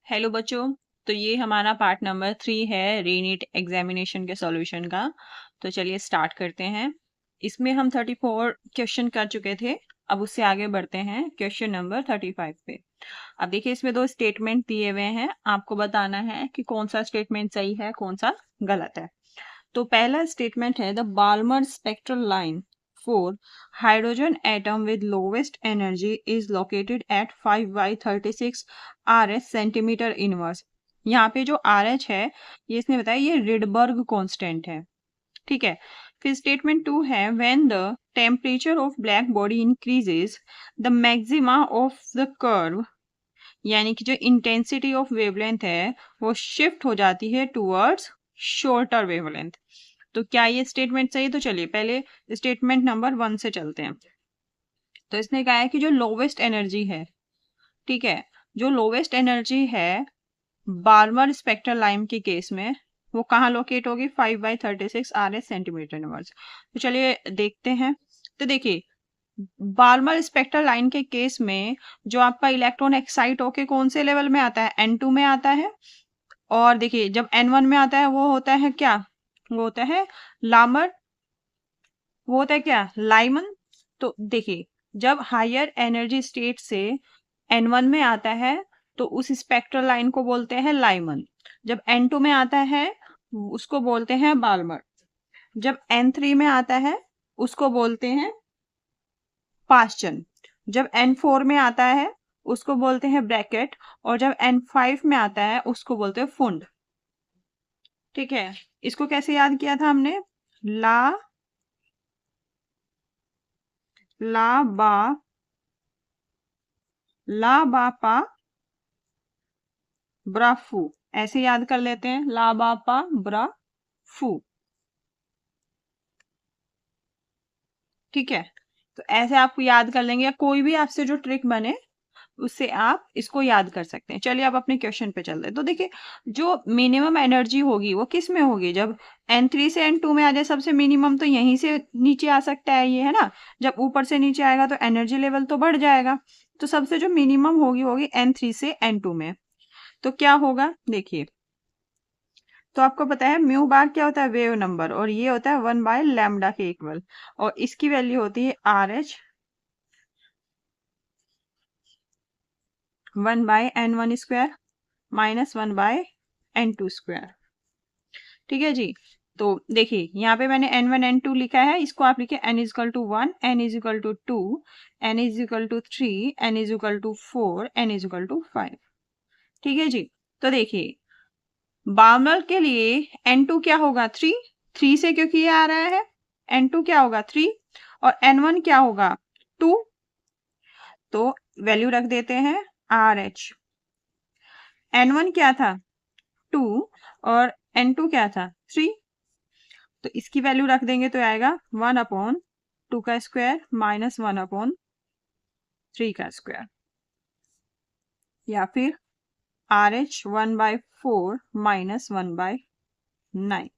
Hello बच्चों। तो ये हमारा पार्ट नंबर 3 है रीनीट एग्जामिनेशन के सॉल्यूशन का। तो चलिए स्टार्ट करते हैं। इसमें हम 34 क्वेश्चन कर चुके थे। अब उससे आगे बढ़ते हैं क्वेश्चन नंबर 35 पे। अब देखिए इसमें दो स्टेटमेंट दिए हुए हैं, आपको बताना है कि कौन सा स्टेटमेंट सही है कौन सा गलत है। तो पहला स्टेटमेंट है the Balmer spectral line for hydrogen atom with lowest energy is located at 5 by 36 RS centimetre inverse. यहाँ पे जो RH है ये इसने बताया ये रिडबर्ग कांस्टेंट है। ठीक है। फिर स्टेटमेंट 2 है when the temperature of black body increases the maxima of the curve, यानी कि जो इंटेंसिटी ऑफ वेवलेंथ है वो शिफ्ट हो जाती है टूवर्ड्स शॉर्टर वेवलेंथ। तो क्या ये स्टेटमेंट सही है? तो चलिए पहले स्टेटमेंट नंबर 1 से चलते हैं। तो इसने कहा है कि जो लोवेस्ट एनर्जी है, ठीक है, जो लोवेस्ट एनर्जी है बार्मर स्पेक्ट्रल लाइन के केस में वो कहाँ लोकेट होगी? 5/36 RS सेंटीमीटर इनवर्स। तो चलिए देखते हैं। तो देखिए बार्मर स्पेक्ट्रल लाइन के केस में जो आपका इलेक्ट्रॉन एक्साइट होके कौन से लेवल में आता है? N2 में आता है। और देखिए जब N1 में आता है वो होता है क्या? वो होता है लामर, वो होता है क्या? लाइमन। तो देखिए जब हायर एनर्जी स्टेट से N1 में आता है तो उस स्पेक्ट्रल लाइन को बोलते हैं लाइमन। जब N2 में आता है उसको बोलते हैं बाल्मर। जब N3 में आता है उसको बोलते हैं पास्चन। जब N4 में आता है उसको बोलते हैं ब्रैकेट। और जब N5 में आता है उसको बोलते हैं फुंड। ठीक है। इसको कैसे याद किया था हमने? ला ला बा ला बा पा ब्राफू, ऐसे याद कर लेते हैं। ला बा पा ब्रा फू। ठीक है। तो ऐसे आपको याद कर लेंगे या कोई भी आपसे जो ट्रिक बने उससे आप इसको याद कर सकते हैं। चलिए आप अपने क्वेश्चन पे चलते हैं। तो देखिए जो मिनिमम एनर्जी होगी वो किस में होगी? जब N3 से N2 में आ जाए सबसे मिनिमम तो यहीं से नीचे आ सकता है ये, है ना। जब ऊपर से नीचे आएगा तो एनर्जी लेवल तो बढ़ जाएगा। तो सबसे जो मिनिमम होगी होगी N3 से N2 में। तो क्या होगा देखिए, तो आपको पता है म्यू बार क्या होता है? Wave number. और ये होता है 1/λ के इक्वल। और इसकी वैल्यू होती है RH 1/N1 square minus 1/N2 square. ठीक है जी। तो देखिए यहाँ पे मैंने N1 N2 लिखा है, इसको आप लिखे N equal to 1, N equal to 2, N equal to 3, N equal to 4, N equal to 5। ठीक है जी। तो देखिए बार्नर के लिए N2 क्या होगा? 3। 3 से क्योंकि ये आ रहा है N2 क्या होगा? 3। और N1 क्या होगा? 2। तो वैल्यू रख देते हैं RH। N1 क्या था? 2। और N2 क्या था? 3। तो इसकी वैल्यू रख देंगे तो आएगा 1/2 का स्क्वायर माइनस 1/3 का स्क्वायर। या फिर RH 1/4 माइनस 1/9।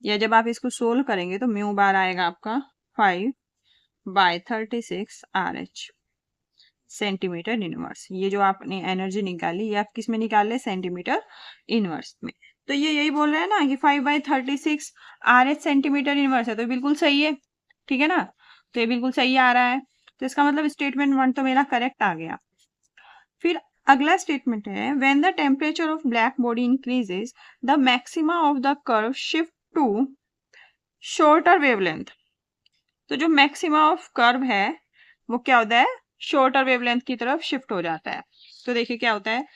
या जब आप इसको सोल्व करेंगे तो म्यू बार आएगा आपका 5/36 RH सेंटीमीटर इनवर्स। ये जो आपने एनर्जी निकाली ये आप किस में निकाल ले? सेंटीमीटर इनवर्स में। तो ये यही बोल रहे हैं ना कि 5/36 RH सेंटीमीटर इनवर्स है, तो बिल्कुल सही है। ठीक है ना। तो ये बिल्कुल सही आ रहा है। तो इसका मतलब स्टेटमेंट 1 तो मेरा करेक्ट आ गया। फिर अगला स्टेटमेंट है when the temperature of black body increases the maxima of the curve shift to shorter wavelength. तो जो मैक्सिमा ऑफ कर्व है वो क्या होता है? शॉर्टर वेवलेंथ की तरफ शिफ्ट हो जाता है। तो देखिए क्या होता है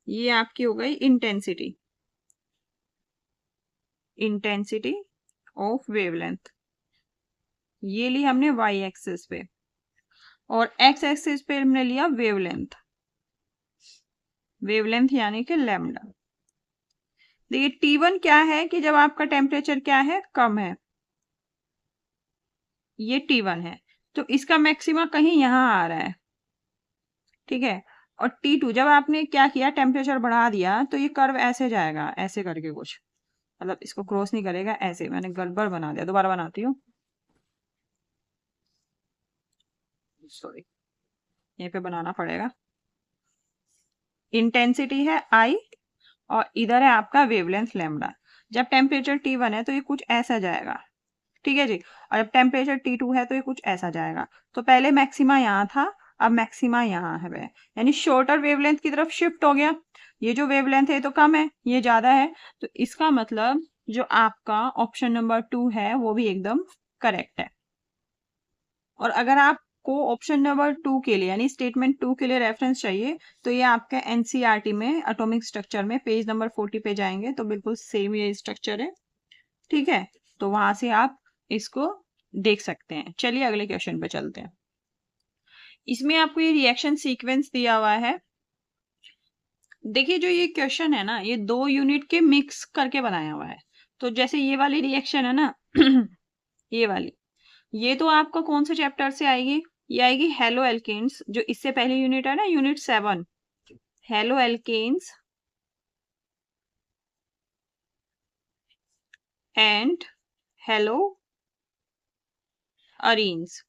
ये आपकी हो गई इंटेंसिटी, इंटेंसिटी ऑफ वेवलेंथ। ये ली हमने वाई एक्सिस पे और एक्स एक्सिस पे हमने लिया वेवलेंथ। वेवलेंथ यानी कि लैम्डा। देखिए T1 क्या है कि जब आपका टेम्परेचर क्या है? कम है। ये T1 है। तो इसका मैक्सिमा कहीं यहां आ रहा है। ठीक है। और T2 जब आपने क्या किया? टेम्परेचर बढ़ा दिया तो ये कर्व ऐसे जाएगा, ऐसे करके कुछ, मतलब इसको क्रॉस नहीं करेगा, ऐसे। मैंने गड़बड़ बना दिया, दोबारा बनाती हूँ। सॉरी, यहाँ पे बनाना पड़ेगा। इंटेंसिटी है आई और इधर है आपका वेवलेंथ लैम्डा। जब टेम्परेचर T1 है तो ये कुछ ऐसा जाएगा, ठीक है जी। और जब टेम्परेचर T2 है तो ये कुछ ऐसा जाएगा। तो पहले मैक्सिमा यहाँ था, अब मैक्सिमा यहाँ है, यानी शॉर्टर वेवलेंथ की तरफ शिफ्ट हो गया। ये जो वेवलेंथ है तो कम है, ये ज्यादा है, तो इसका मतलब जो आपका ऑप्शन नंबर 2 है वो भी एकदम करेक्ट है। और अगर आपको ऑप्शन नंबर 2 के लिए यानी स्टेटमेंट 2 के लिए रेफरेंस चाहिए तो ये आपका एनसीईआरटी में एटॉमिक स्ट्रक्चर में पेज नंबर 40 पे जाएंगे तो बिल्कुल सेम ये स्ट्रक्चर है, ठीक है। तो वहां से आप इसको देख सकते हैं। चलिए अगले क्वेश्चन पे चलते हैं। इसमें आपको ये रिएक्शन सीक्वेंस दिया हुआ है। देखिए जो ये क्वेश्चन है ना, ये 2 यूनिट के मिक्स करके बनाया हुआ है। तो जैसे ये वाली रिएक्शन है ना ये वाली, ये तो आपका कौन से चैप्टर से आएगी? ये आएगी हेलो एल्केन्स, जो इससे पहले यूनिट है ना, unit 7, haloalkanes and haloarenes.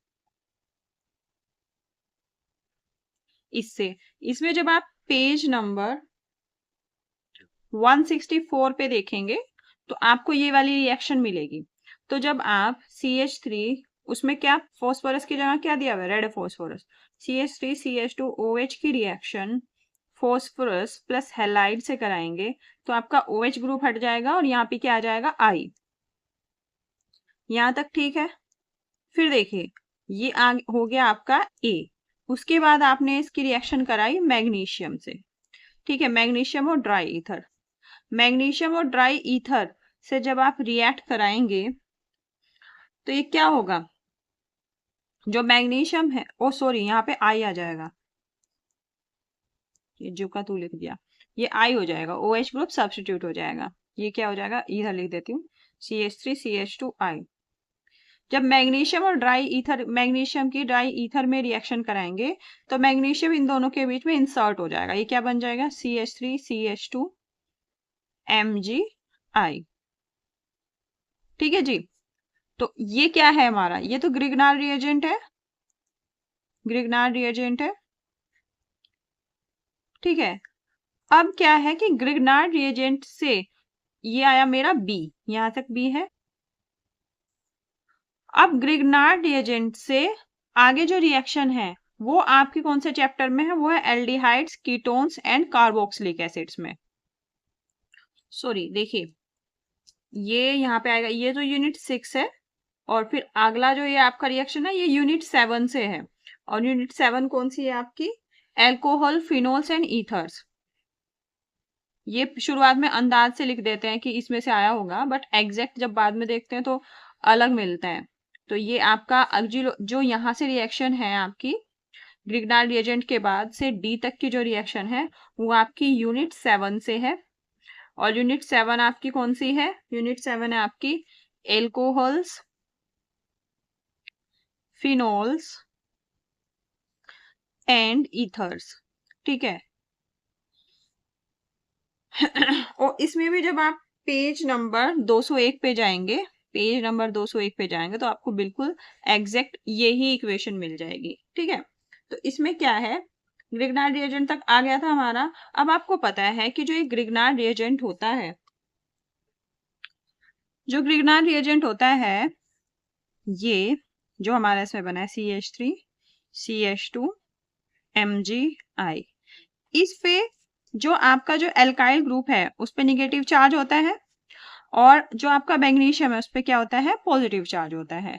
इससे इसमें जब आप पेज नंबर 164 पे देखेंगे तो आपको ये वाली रिएक्शन मिलेगी। तो जब आप CH3, उसमें क्या फॉस्फोरस की जगह क्या दिया हुआ है? Red phosphorus. CH3 CH2 OH की रिएक्शन फॉस्फोरस प्लस हैलाइड से कराएंगे तो आपका OH ग्रुप हट जाएगा और यहाँ पे क्या आ जाएगा? I। यहाँ तक ठीक है। फिर देखिए ये हो गया आपका A। उसके बाद आपने इसकी रिएक्शन कराई मैग्नीशियम से, ठीक है, मैग्नीशियम और ड्राई ईथर। मैग्नीशियम और ड्राई ईथर से जब आप रिएक्ट कराएंगे तो ये क्या होगा? जो मैग्नीशियम है, ओ सॉरी, यहाँ पे आई आ जाएगा, ये जो का तू लिख दिया, ये आई हो जाएगा, OH ग्रुप सब्स्टिट्यूट हो जाएगा। ये क्या हो जाएगा? इधर लिख देती हूँ, CH3 CH2 I। जब मैग्नीशियम और ड्राई ईथर, मैग्नीशियम की ड्राई ईथर में रिएक्शन कराएंगे तो मैग्नीशियम इन दोनों के बीच में इंसर्ट हो जाएगा। ये क्या बन जाएगा? CH3 CH2 MgI, ठीक है जी। तो ये क्या है हमारा? ये तो ग्रिग्नार्ड रिएजेंट है, ग्रिग्नार्ड रिएजेंट है, ठीक है। अब क्या है कि ग्रिग्नार्ड रिएजेंट से ये आया मेरा B, यहां तक B है। अब ग्रिग्नार्ड रिएजेंट से आगे जो रिएक्शन है वो आपके कौन से चैप्टर में है? वो है aldehydes, ketones and carboxylic acids में। सॉरी, देखिए ये यहाँ पे आएगा, ये तो यूनिट 6 है और फिर अगला जो ये आपका रिएक्शन है ये यूनिट 7 से है। और यूनिट 7 कौन सी है आपकी? Alcohol, phenols and ethers. ये शुरुआत में अंदाज से लिख देते हैं कि इसमें से आया होगा, बट एग्जैक्ट जब बाद में देखते हैं तो अलग मिलता है। तो ये आपका जो यहाँ से रिएक्शन है आपकी ग्रिग्नार्ड रिएजेंट के बाद से डी तक की जो रिएक्शन है वो आपकी यूनिट 7 से है। और यूनिट 7 आपकी कौन सी है? यूनिट 7 है आपकी एल्कोहल्स, फिनोल्स एंड ईथर्स, ठीक है। और इसमें भी जब आप पेज नंबर 201 पे जाएंगे, पेज नंबर 201 पे जाएंगे तो आपको बिल्कुल एग्जैक्ट यही इक्वेशन मिल जाएगी, ठीक है। तो इसमें क्या है, ग्रिग्नार्ड रिएजेंट तक आ गया था हमारा। अब आपको पता है कि जो ये ग्रिग्नार्ड रिएजेंट होता है, जो ग्रिग्नार्ड रिएजेंट होता है, ये जो हमारा इसमें बना है CH3 CH2 MgI, इस पे जो आपका जो एल्काइल ग्रुप है उस पे निगेटिव चार्ज होता है और जो आपका मैग्नीशियम है उस पे क्या होता है? पॉजिटिव चार्ज होता है,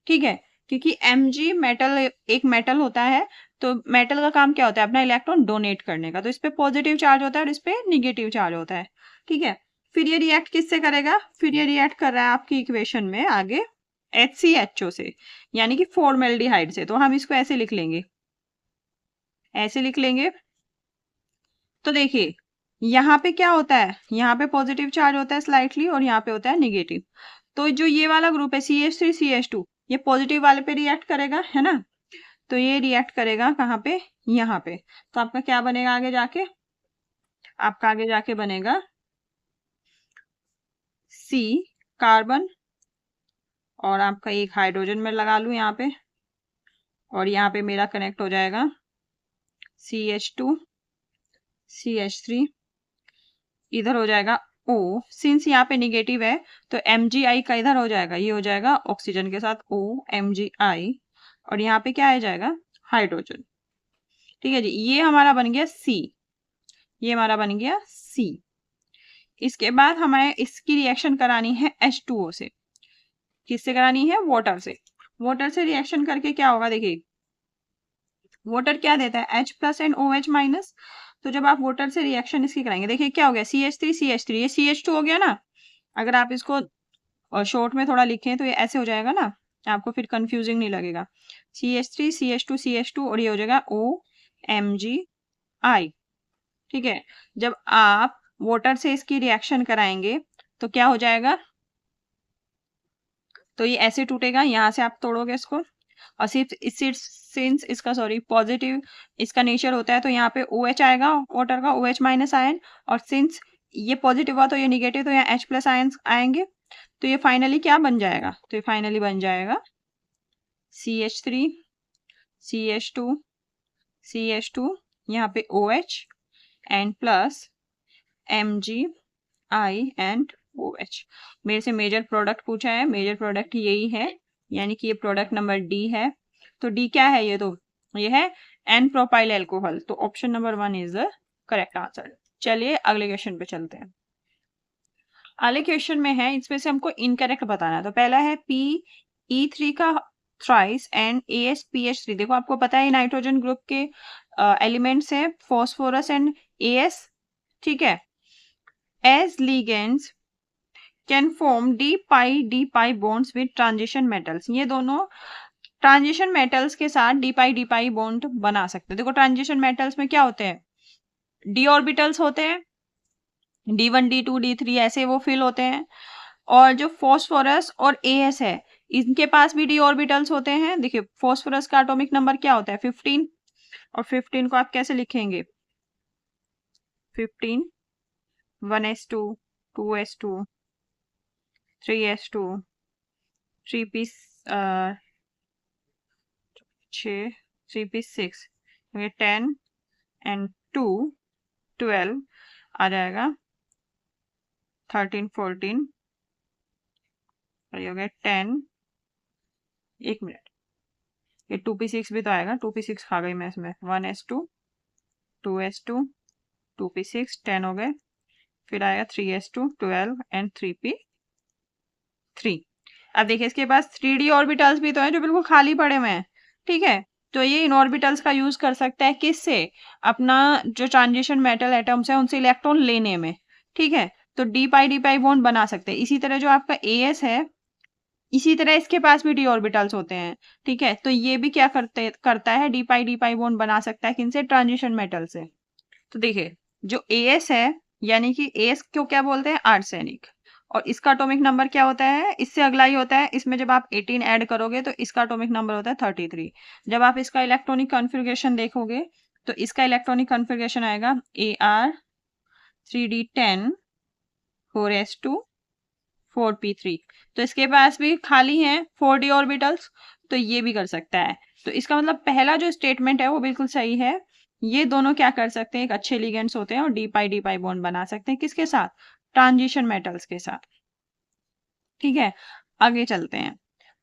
ठीक है। क्योंकि Mg मेटल, एक मेटल होता है, तो मेटल का काम क्या होता है? अपना इलेक्ट्रॉन डोनेट करने का। तो इस पे पॉजिटिव चार्ज होता है और इस पे निगेटिव चार्ज होता है, ठीक है। फिर ये रिएक्ट किससे करेगा? फिर ये रिएक्ट कर रहा है आपकी इक्वेशन में आगे HCHO से, यानी कि फॉर्मेल्डिहाइड से। तो हम इसको ऐसे लिख लेंगे, ऐसे लिख लेंगे। तो देखिए यहाँ पे क्या होता है? यहाँ पे पॉजिटिव चार्ज होता है स्लाइटली और यहाँ पे होता है निगेटिव। तो जो ये वाला ग्रुप है CH3 CH2, ये पॉजिटिव वाले पे रिएक्ट करेगा, है ना। तो ये रिएक्ट करेगा कहाँ पे? यहाँ पे। तो आपका क्या बनेगा आगे जाके? आपका आगे जाके बनेगा C कार्बन और आपका एक हाइड्रोजन में लगा लूं यहाँ पे, और यहाँ पे मेरा कनेक्ट हो जाएगा CH2 CH3, इधर हो जाएगा O। सिंस यहाँ पे निगेटिव है तो MgI का इधर हो जाएगा, ये हो जाएगा ऑक्सीजन के साथ O MgI, और यहाँ पे क्या आ जाएगा हाइड्रोजन। ठीक है जी, ये हमारा बन गया C, ये हमारा बन गया C। इसके बाद हमें इसकी रिएक्शन करानी है H2O से। किससे करानी है? वाटर से। वाटर से रिएक्शन करके क्या होगा, देखिए वाटर क्या देता है H plus and OH minus. तो जब आप वाटर से रिएक्शन इसकी कराएंगे, देखिए क्या हो गया CH3 CH3, ये CH2 हो गया ना। अगर आप इसको शॉर्ट में थोड़ा लिखें तो ये ऐसे हो जाएगा ना, आपको फिर कंफ्यूजिंग नहीं लगेगा। CH3 CH2 CH2 और ये हो जाएगा OMgI। ठीक है, जब आप वाटर से इसकी रिएक्शन कराएंगे तो क्या हो जाएगा, तो ये ऐसे टूटेगा, यहाँ से आप तोड़ोगे इसको, और सिर्फ सिंस इसका पॉजिटिव इसका नेचर होता है तो यहाँ पे OH आएगा वाटर का, OH माइनस आयन, और सिंस ये पॉजिटिव हुआ तो ये निगेटिव, तो यहाँ H प्लस आयन आएंगे। तो ये फाइनली क्या बन जाएगा, तो ये फाइनली बन जाएगा CH3 CH2 CH2, यहाँ पे OH and plus MgI and OH। मेरे से मेजर प्रोडक्ट पूछा है, मेजर प्रोडक्ट यही है, यानी कि ये प्रोडक्ट नंबर D है। तो D क्या है, ये है एन प्रोपाइल एल्कोहल। तो option number 1 is the correct answer. चलिए अगले क्वेश्चन पे चलते हैं। अगले क्वेश्चन में है, इसमें से हमको इनकरेक्ट बताना है। तो पहला है PE3 का थ्राइस एंड AsPH3। देखो आपको पता है नाइट्रोजन ग्रुप के एलिमेंट्स है फॉस्फोरस एंड AS। ठीक है, as ligands can form d-pi bonds with transition metals। ये दोनों ट्रांजिशन मेटल्स के साथ d-pi बॉन्ड बना सकते हैं। देखो ट्रांजिशन मेटल्स में क्या होते हैं, d ऑर्बिटल्स होते हैं, d1 d2 d3 ऐसे वो फिल होते हैं। और जो फॉस्फोरस और AS है, इनके पास भी d ऑर्बिटल्स होते हैं। देखिए फॉस्फोरस का एटॉमिक नंबर क्या होता है 15, और 15 को आप कैसे लिखेंगे 15 1s2 2s2 3s2 3p 3p6, 10 and 2 12 आ जाएगा 13 14, और ये हो गया 10। एक मिनट, ये 2p6 भी तो आएगा, 2p6 खा गई मैं इसमें। 1s2 2s2 2p6 10 हो गए, फिर आएगा 3s2 12 एंड 3p3। अब देखिए इसके पास 3d ऑर्बिटल्स भी तो है जो बिल्कुल खाली पड़े हुए हैं। ठीक है, तो ये इन ऑर्बिटल्स का यूज कर सकता है किससे, अपना जो ट्रांजिशन मेटल एटम्स है उनसे इलेक्ट्रॉन लेने में। ठीक है, तो d-pi बॉन्ड बना सकते हैं। इसी तरह जो आपका AS है, इसी तरह इसके पास भी d ऑर्बिटल्स होते हैं। ठीक है, तो ये भी क्या करता है d-pi बॉन्ड बना सकता है किनसे, ट्रांजिशन मेटल से। तो देखिए जो AS है, यानी कि AS को क्या बोलते हैं आर्सेनिक, और इसका एटॉमिक नंबर क्या होता है, इससे अगला ही होता है। इसमें जब आप 18 ऐड करोगे तो इसका एटॉमिक नंबर होता है 33। जब आप इसका इलेक्ट्रॉनिक कॉन्फ़िगरेशन देखोगे तो इसका इलेक्ट्रॉनिक कॉन्फ़िगरेशन आएगा Ar3d10 4s2 4p3। तो इसके पास भी खाली है 4d ऑर्बिटल्स, तो ये भी कर सकता है। तो इसका मतलब पहला जो स्टेटमेंट है वो बिल्कुल सही है। ये दोनों क्या कर सकते हैं, एक अच्छे लिगेंड्स होते हैं और d-pi बॉन्ड बना सकते हैं किसके साथ, ट्रांजिशन मेटल्स के साथ। ठीक है, आगे चलते हैं।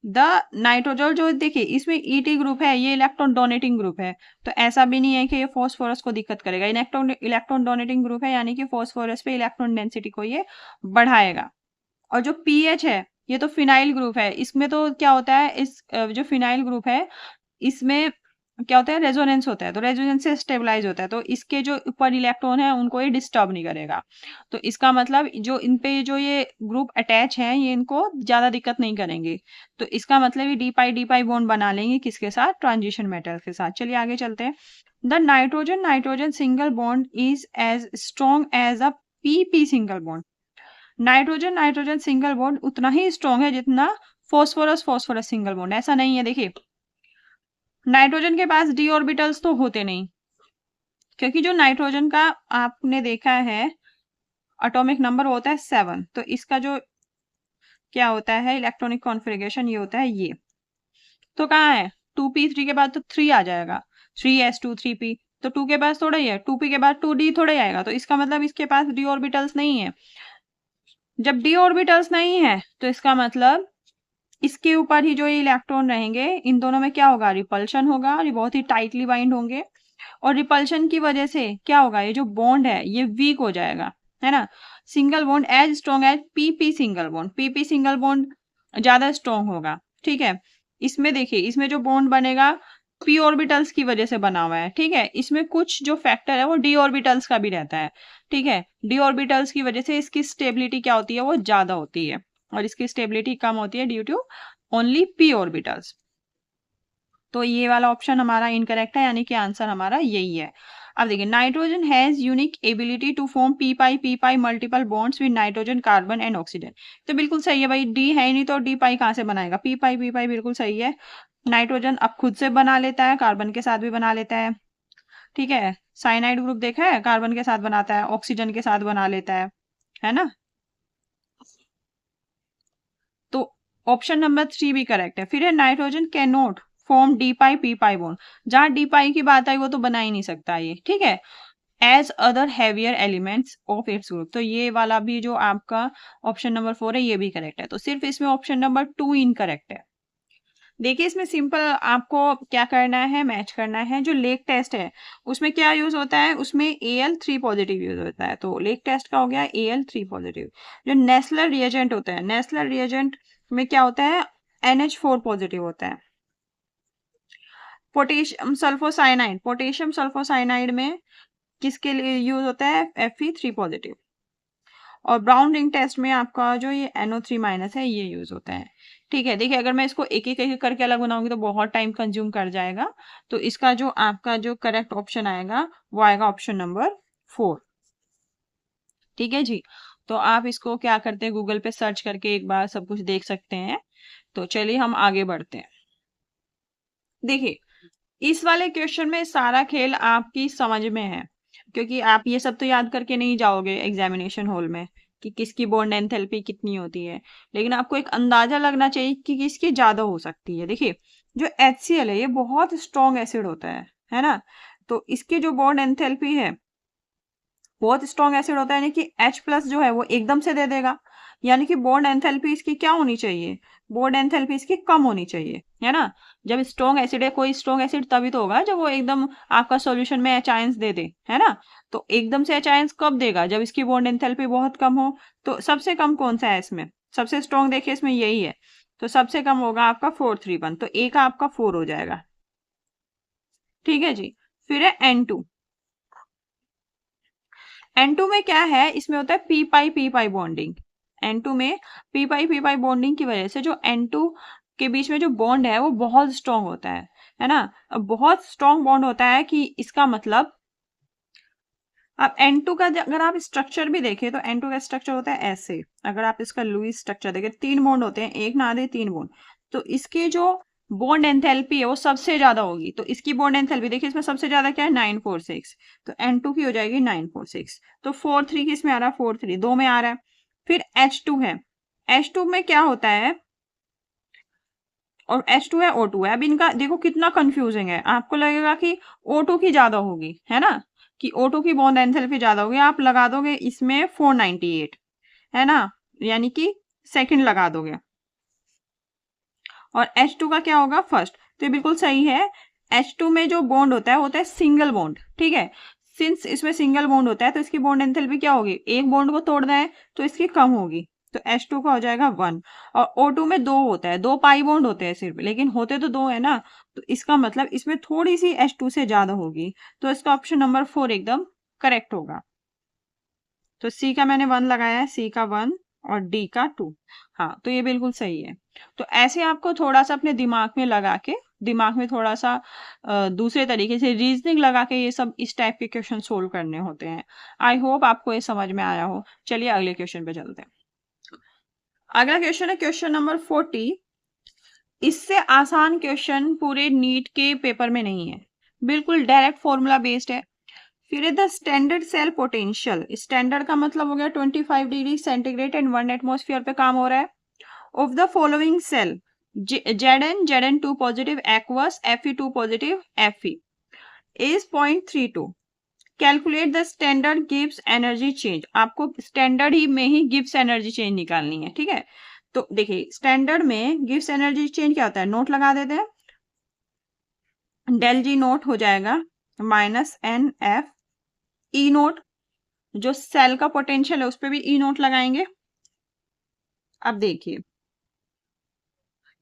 द नाइट्रोजन जो देखिए इसमें ET ग्रुप है, ये इलेक्ट्रॉन डोनेटिंग ग्रुप है। तो ऐसा भी नहीं है कि ये फॉस्फोरस को दिक्कत करेगा। इलेक्ट्रॉन डोनेटिंग ग्रुप है, यानी कि फॉस्फोरस पे इलेक्ट्रॉन डेंसिटी को ये बढ़ाएगा। और जो पीएच है ये तो फिनाइल ग्रुप है। इसमें तो क्या होता है, इस जो फिनाइल ग्रुप है इसमें क्या होता है, रेजोनेंस होता है, तो रेजोनेंस से स्टेबलाइज होता है। तो इसके जो ऊपर इलेक्ट्रॉन है उनको ये डिस्टर्ब नहीं करेगा। तो इसका मतलब जो इन पे जो ये ग्रुप अटैच है ये इनको ज्यादा दिक्कत नहीं करेंगे। तो इसका मतलब ये d-pi बॉन्ड बना लेंगे किसके साथ, ट्रांजिशन मेटल के साथ। चलिए आगे चलते हैं। The nitrogen single bond is as strong as a pp single bond. Nitrogen single bond उतना ही स्ट्रॉन्ग है जितना फॉस्फोरस सिंगल बॉन्ड। ऐसा नहीं है, देखिए नाइट्रोजन के पास d ऑर्बिटल्स तो होते नहीं, क्योंकि जो नाइट्रोजन का आपने देखा है एटॉमिक नंबर होता है 7। तो इसका जो क्या होता है इलेक्ट्रॉनिक कॉन्फ़िगरेशन ये होता है ये। तो कहाँ है 2p3 के बाद तो 3 आ जाएगा, 3s2 3p, तो 2 के पास थोड़ा ही है, 2p के बाद 2d थोड़ा ही आएगा, तो इसका मतलब इसके पास d ऑर्बिटल्स नहीं है। जब d ऑर्बिटल्स नहीं है तो इसका मतलब इसके ऊपर ही जो ये इलेक्ट्रॉन रहेंगे, इन दोनों में क्या होगा, रिपल्शन होगा, और ये बहुत ही टाइटली बाइंड होंगे, और रिपल्शन की वजह से क्या होगा, ये जो बॉन्ड है ये वीक हो जाएगा, है ना। Single bond as strong as PP single bond, PP single bond ज्यादा स्ट्रॉन्ग होगा, ठीक है। इसमें देखिए, इसमें जो बॉन्ड बनेगा पी ऑर्बिटल्स की वजह से बना हुआ है, ठीक है। इसमें कुछ जो फैक्टर है वो डी ऑर्बिटल्स का भी रहता है, ठीक है। डी ऑर्बिटल्स की वजह से इसकी स्टेबिलिटी क्या होती है, वो ज्यादा होती है, और इसकी स्टेबिलिटी कम होती है due to only p orbitals. तो ये वाला ऑप्शन हमारा इनकरेक्ट है, यानी कि आंसर हमारा यही है। अब देखिए, nitrogen has unique ability to form p pi multiple bonds with nitrogen, carbon and oxygen. तो बिल्कुल सही है भाई, डी है ही नहीं तो डी पाई कहाँ से बनाएगा, पी पाई बिल्कुल सही है। नाइट्रोजन अब खुद से बना लेता है, कार्बन के साथ भी बना लेता है, ठीक है। साइनाइड ग्रुप देखा है, कार्बन के साथ बनाता है, ऑक्सीजन के साथ बना लेता है ना। तो ऑप्शन नंबर 3 भी करेक्ट है। फिर है nitrogen can not form D pi P pi bond, जहां डी पाई की बात आई वो तो बना ही नहीं सकता ये, ठीक है, as other heavier elements of its group. तो ये वाला भी जो आपका ऑप्शन नंबर 4 है ये भी करेक्ट है, तो सिर्फ इसमें ऑप्शन नंबर 2 इनकरेक्ट है। देखिए, इसमें सिंपल आपको क्या करना है, मैच करना है। जो लेक टेस्ट है उसमें क्या यूज होता है, उसमें Al3 पॉजिटिव यूज होता है, तो लेक टेस्ट का हो गया Al3 पॉजिटिव। जो नेस्लर रिएजेंट होता है, नेस्लर रिएजेंट में क्या होता है, NH4 पॉजिटिव होता है। पोटेशियम सल्फोसाइनाइड, पोटेशियम सल्फोसाइनाइड में किसके लिए यूज होता है, Fe3 पॉजिटिव। और ब्राउन रिंग टेस्ट में आपका जो ये NO3 माइनस है ये यूज होता है, ठीक है। देखिए, अगर मैं इसको एक एक करके अलग बनाऊंगी तो बहुत टाइम कंज्यूम कर जाएगा, तो इसका जो आपका जो करेक्ट ऑप्शन आएगा वो आएगा ऑप्शन नंबर 4, ठीक है जी। तो आप इसको क्या करते हैं, गूगल पे सर्च करके एक बार सब कुछ देख सकते हैं। तो चलिए हम आगे बढ़ते हैं। देखिए, इस वाले क्वेश्चन में सारा खेल आपकी समझ में है, क्योंकि आप ये सब तो याद करके नहीं जाओगे एग्जामिनेशन हॉल में कि किसकी बॉन्ड एंथैल्पी कितनी होती है, लेकिन आपको एक अंदाजा लगना चाहिए कि किसकी ज्यादा हो सकती है। देखिए, जो HCl है ये बहुत स्ट्रॉन्ग एसिड होता है ना, तो इसकी जो बॉन्ड एंथैल्पी है बहुत स्ट्रॉन्ग एसिड होता है, यानी कि H+ जो है वो एकदम से दे देगा, यानी कि बॉन्ड एंथैल्पी इसकी क्या होनी चाहिए, बॉन्ड एंथैल्पी इसकी कम होनी चाहिए, है ना। जब स्ट्रॉन्ग एसिड है, कोई स्ट्रॉन्ग एसिड तभी तो होगा जब वो एकदम आपका सॉल्यूशन में H आयंस दे दे, है ना। तो एकदम से H आयंस कब देगा, जब इसकी बॉन्ड एंथैल्पी बहुत कम हो। तो सबसे कम कौन सा है इसमें, सबसे स्ट्रॉन्ग देखिए इसमें यही है, तो सबसे कम होगा आपका 431, तो A का आपका 4 हो जाएगा, ठीक है जी। फिर है N2, N2 में क्या है, इसमें होता है पी पाई बॉन्डिंग। N2 में पी पाई बॉन्डिंग की वजह से जो N2 के बीच में जो बॉन्ड है वो बहुत स्ट्रांग होता है ना। अब बहुत स्ट्रांग बॉन्ड होता है कि इसका मतलब, अब N2 का अगर आप स्ट्रक्चर भी देखें तो N2 का स्ट्रक्चर होता है ऐसे। अगर आप इसका लुईस स्ट्रक्चर देखें, 3 बॉन्ड होते हैं, एक ना आधे 3 बॉन्ड, तो इसके जो बॉन्ड एंथैल्पी है वो सबसे ज्यादा होगी। तो इसकी बॉन्ड एंथैल्पी देखिए, इसमें सबसे ज्यादा क्या है, 946, तो N2 की हो जाएगी 946। तो 4-3 की इसमें आ रहा है, 4-3 दो में आ रहा है। फिर H2 है, H2 में क्या होता है, और H2 है, O2 है। अब इनका देखो कितना कंफ्यूजिंग है, आपको लगेगा कि O2 की ज्यादा होगी, है ना, कि O2 की बॉन्ड एंथैल्पी ज्यादा होगी, आप लगा दोगे इसमें 498, है ना, यानी कि सेकंड लगा दोगे, और H2 का क्या होगा, फर्स्ट। तो ये बिल्कुल सही है। H2 में जो बॉन्ड होता है सिंगल बॉन्ड, ठीक है। सिंस इसमें सिंगल बॉन्ड होता है तो इसकी बॉन्ड एंथैल्पी क्या होगी, एक बॉन्ड को तोड़ना है तो इसकी कम होगी, तो H2 का हो जाएगा 1। और O2 में 2 होता है, 2 पाई बॉन्ड होते हैं सिर्फ, लेकिन होते तो 2 है ना, तो इसका मतलब इसमें थोड़ी सी H2 से ज्यादा होगी, तो इसका ऑप्शन नंबर 4 एकदम करेक्ट होगा। तो C का मैंने 1 लगाया है, C का 1 और D का 2, हाँ, तो ये बिल्कुल सही है। तो ऐसे आपको थोड़ा सा अपने दिमाग में लगा के, दिमाग में थोड़ा सा दूसरे तरीके से रीजनिंग लगा के ये सब इस टाइप के क्वेश्चन सोल्व करने होते हैं। आई होप आपको ये समझ में आया हो। चलिए अगले क्वेश्चन पे चलते हैं। अगला क्वेश्चन है क्वेश्चन नंबर 40। इससे आसान क्वेश्चन पूरे नीट के पेपर में नहीं है, बिल्कुल डायरेक्ट फॉर्मूला बेस्ड है। फिर the standard cell potential, standard का मतलब हो गया 25 डिग्री सेंटीग्रेड एंड 1 एटमॉस्फेयर पे काम हो रहा है, of the following cell Zn2 positive aqueous, Fe2 positive Fe is 0.32. Calculate the standard Gibbs energy change. आपको स्टैंडर्ड ही में ही गिब्स एनर्जी चेंज निकालनी है, ठीक है। तो देखिए स्टैंडर्ड में गिब्स एनर्जी चेंज क्या होता है, नोट लगा देते हैं, डेल जी नोट हो जाएगा minus n F E naught, जो सेल का पोटेंशियल है उस पर भी ई नोट लगाएंगे। अब देखिए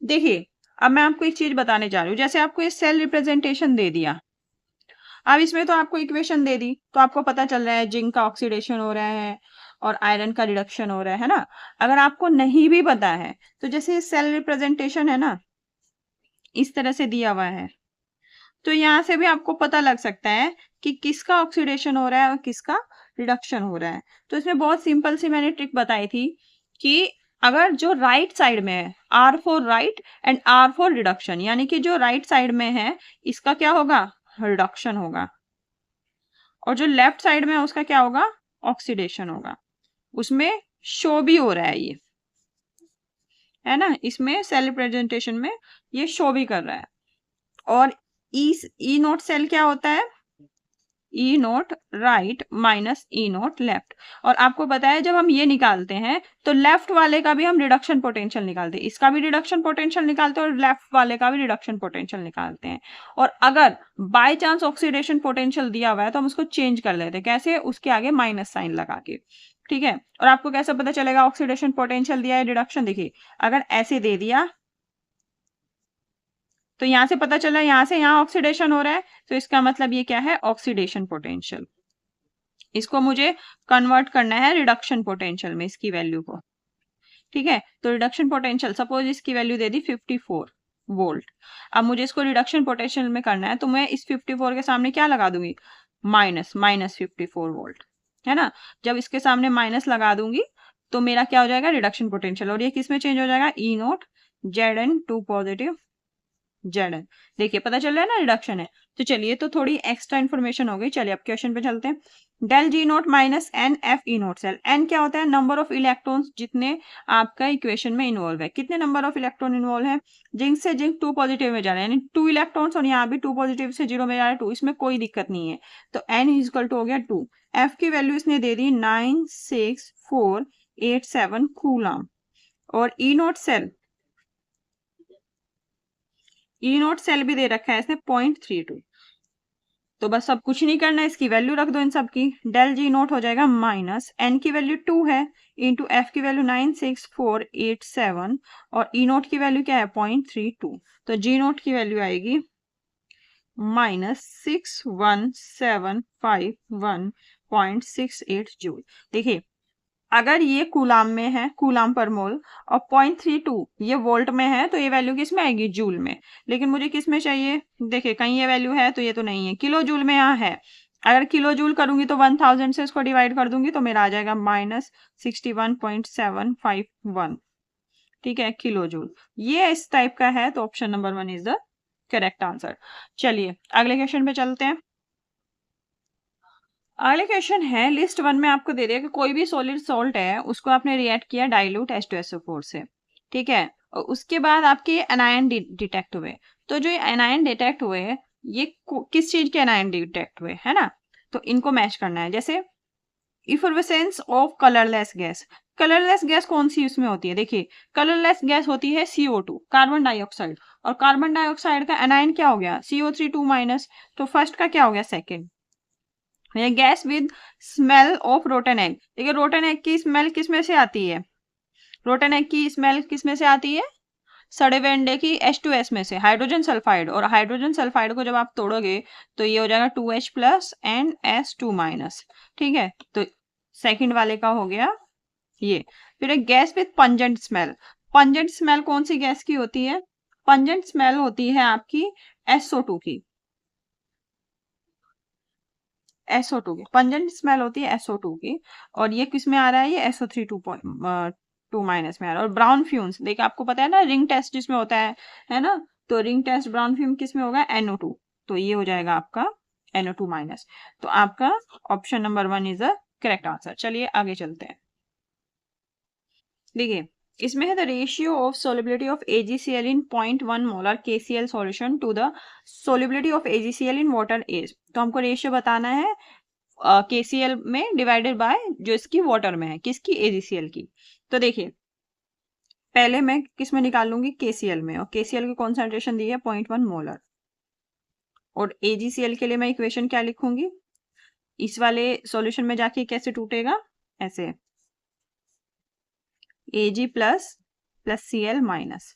देखिए अब मैं आपको एक चीज बताने जा रही हूँ, जैसे आपको ये सेल रिप्रेजेंटेशन दे दिया, अब इसमें तो आपको इक्वेशन दे दी, तो आपको पता चल रहा है जिंक का ऑक्सीडेशन हो रहा है और आयरन का रिडक्शन हो रहा है ना। अगर आपको नहीं भी पता है तो जैसे सेल रिप्रेजेंटेशन है ना, इस तरह से दिया हुआ है, तो यहाँ से भी आपको पता लग सकता है कि किसका ऑक्सीडेशन हो रहा है और किसका रिडक्शन हो रहा है। तो इसमें बहुत सिंपल सी मैंने ट्रिक बताई थी कि अगर जो राइट साइड में है, R for right and R for reduction, यानी कि जो राइट साइड में है इसका क्या होगा, रिडक्शन होगा, और जो लेफ्ट साइड में है उसका क्या होगा, ऑक्सीडेशन होगा। उसमें शो भी हो रहा है ये, है ना, इसमें सेल रिप्रेजेंटेशन में ये शो भी कर रहा है। और ई नोट सेल क्या होता है, ई नोट राइट माइनस ई नोट लेफ्ट। और आपको पता है जब हम ये निकालते हैं तो लेफ्ट वाले का भी हम रिडक्शन पोटेंशियल निकालते हैं, इसका भी रिडक्शन पोटेंशियल निकालते हैं और लेफ्ट वाले का भी रिडक्शन पोटेंशियल निकालते हैं। और अगर बाय चांस ऑक्सीडेशन पोटेंशियल दिया हुआ है तो हम उसको चेंज कर लेते हैं, कैसे, उसके आगे माइनस साइन लगा के, ठीक है। और आपको कैसे पता चलेगा ऑक्सीडेशन पोटेंशियल दिया है रिडक्शन, देखिए अगर ऐसे दे दिया तो यहां से पता चला यहां से यहां ऑक्सीडेशन हो रहा है, तो इसका मतलब ये क्या है, ऑक्सीडेशन पोटेंशियल। इसको मुझे कन्वर्ट करना है रिडक्शन पोटेंशियल में, इसकी वैल्यू को, ठीक है। तो रिडक्शन पोटेंशियल सपोज इसकी वैल्यू दे दी 54 वोल्ट। अब मुझे इसको रिडक्शन पोटेंशियल में करना है तो मैं इस 54 के सामने क्या लगा दूंगी, माइनस माइनस 54 वोल्ट, है ना। जब इसके सामने माइनस लगा दूंगी तो मेरा क्या हो जाएगा, रिडक्शन पोटेंशियल, और ये किस में चेंज हो जाएगा, ई नोट Zn2 पॉजिटिव Zn। देखिए पता चल रहा है ना रिडक्शन है। तो चलिए तो थोड़ी एक्स्ट्रा इन्फॉर्मेशन हो गई, चलिए अब क्वेश्चन पे चलते हैं। Del G naught minus n F E naught cell, n क्या होता है, नंबर ऑफ इलेक्ट्रॉन्स जितने आपका इक्वेशन में इन्वॉल्व है, कितने नंबर ऑफ इलेक्ट्रॉन इन्वॉल्व है, जिंक से जिंक 2 पॉजिटिव में जा रहा है, यानी 2 इलेक्ट्रॉन्स, और यहाँ भी 2 पॉजिटिव से 0 में जा रहा है 2, इसमें कोई दिक्कत नहीं है। तो एन इजकल टू हो गया 2, एफ की वैल्यू इसने दे दी 96487 कूलम, और ई नोट सेल, ई नोट सेल भी दे रखा है इसने 0.32। तो बस अब कुछ नहीं करना है, इसकी वैल्यू रख दो इन सब की, डेल जी नोट हो जाएगा माइनस एन की वैल्यू 2 है इंटू एफ की वैल्यू 96487 और ई नोट की वैल्यू क्या है 0.32, तो जी नोट की वैल्यू आएगी माइनस 61751.68 जूल। देखिए अगर ये कूलाम में है, कूलाम पर मोल, और 0.32 ये वोल्ट में है, तो ये वैल्यू किस में आएगी, जूल में। लेकिन मुझे किस में चाहिए, देखिए कहीं ये वैल्यू है तो ये तो नहीं है, किलो जूल में यहाँ है। अगर किलो जूल करूंगी तो 1000 से इसको डिवाइड कर दूंगी तो मेरा आ जाएगा माइनस 61.751, ठीक है, किलो जूल। ये इस टाइप का है, तो option number 1 is the correct answer. चलिए अगले क्वेश्चन पे चलते हैं। अगले क्वेश्चन है, लिस्ट 1 में आपको दे दिया कि कोई भी सॉलिड सॉल्ट है उसको आपने रिएक्ट किया डाइल्यूट H2SO4 से, ठीक है, और उसके बाद आपके एनायन डिटेक्ट हुए। तो जो एनायन डिटेक्ट हुए ये किस चीज के एनायन डिटेक्ट हुए, है ना, तो इनको मैच करना है। जैसे effervescence of colourless gas, colourless gas कौन सी उसमें होती है, देखिए कलरलेस गैस होती है CO2 कार्बन डाइऑक्साइड, और कार्बन डाइऑक्साइड का एनायन क्या हो गया CO3 2-, तो फर्स्ट का क्या हो गया second. Gas with smell of rotten egg, देखिए रोटन एग की स्मेल किस में से आती है, रोटन एग की स्मेल किस में से आती है, सड़े हुए अंडे की H2S में से, हाइड्रोजन सल्फाइड, और हाइड्रोजन सल्फाइड को जब आप तोड़ोगे तो ये हो जाएगा 2H प्लस एंड S2-, ठीक है। तो सेकंड वाले का हो गया ये। फिर एक gas with pungent smell, pungent smell कौन सी गैस की होती है, पंजेंट स्मेल होती है आपकी SO2 की, SO2 की पंजेंट स्मेल होती है SO2 की, और ये किस में आ रहा है, ये SO3 2 माइनस में आ रहा है। और ब्राउन फ्यूम्स, देखिए आपको पता है ना रिंग टेस्ट जिसमें होता है ना, तो रिंग टेस्ट ब्राउन फ्यूम किस में होगा, NO2, तो ये हो जाएगा आपका NO2 माइनस। तो आपका option number 1 is the correct answer. चलिए आगे चलते हैं। देखिए इसमें है the ratio of solubility of AgCl in 0.1 molar KCl solution to the solubility of AgCl in water is. तो हमको रेशियो बताना है KCl में डिवाइडेड बाय जो इसकी वाटर में है, किसकी, AgCl की। तो देखिए पहले मैं किस में निकाल लूंगी, KCl में, और KCl की कॉन्सेंट्रेशन दी है 0.1 मोलर। और AgCl के लिए मैं इक्वेशन क्या लिखूंगी, इस वाले सॉल्यूशन में जाके कैसे टूटेगा, ऐसे Ag plus plus Cl minus.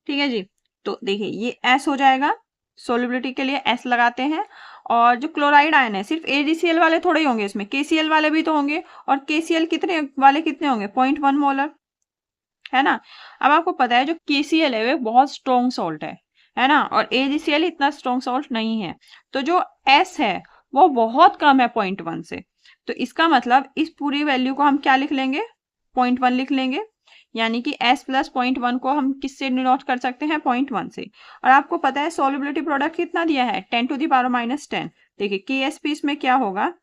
ठीक है जी। तो देखिए ये S हो जाएगा, सोलिबिलिटी के लिए S लगाते हैं। और जो क्लोराइड आयन है सिर्फ AgCl वाले थोड़े ही होंगे, इसमें KCl वाले भी तो होंगे, और KCl कितने वाले कितने होंगे, 0.1 मोलर, है ना। अब आपको पता है जो KCl है वो बहुत स्ट्रॉन्ग सॉल्ट है ना, और AgCl इतना स्ट्रॉन्ग सॉल्ट नहीं है। तो जो S है वो बहुत कम है 0.1 से। तो इसका मतलब इस पूरी वैल्यू को हम क्या लिख लेंगे, 0.1 लिख लेंगे, यानी कि S प्लस 0.1 को हम किससे डिनोट कर सकते हैं, 0.1 से। और आपको पता है सोलिबिलिटी प्रोडक्ट कितना दिया है, 10⁻⁻10। देखिए KSP इसमें क्या होगा,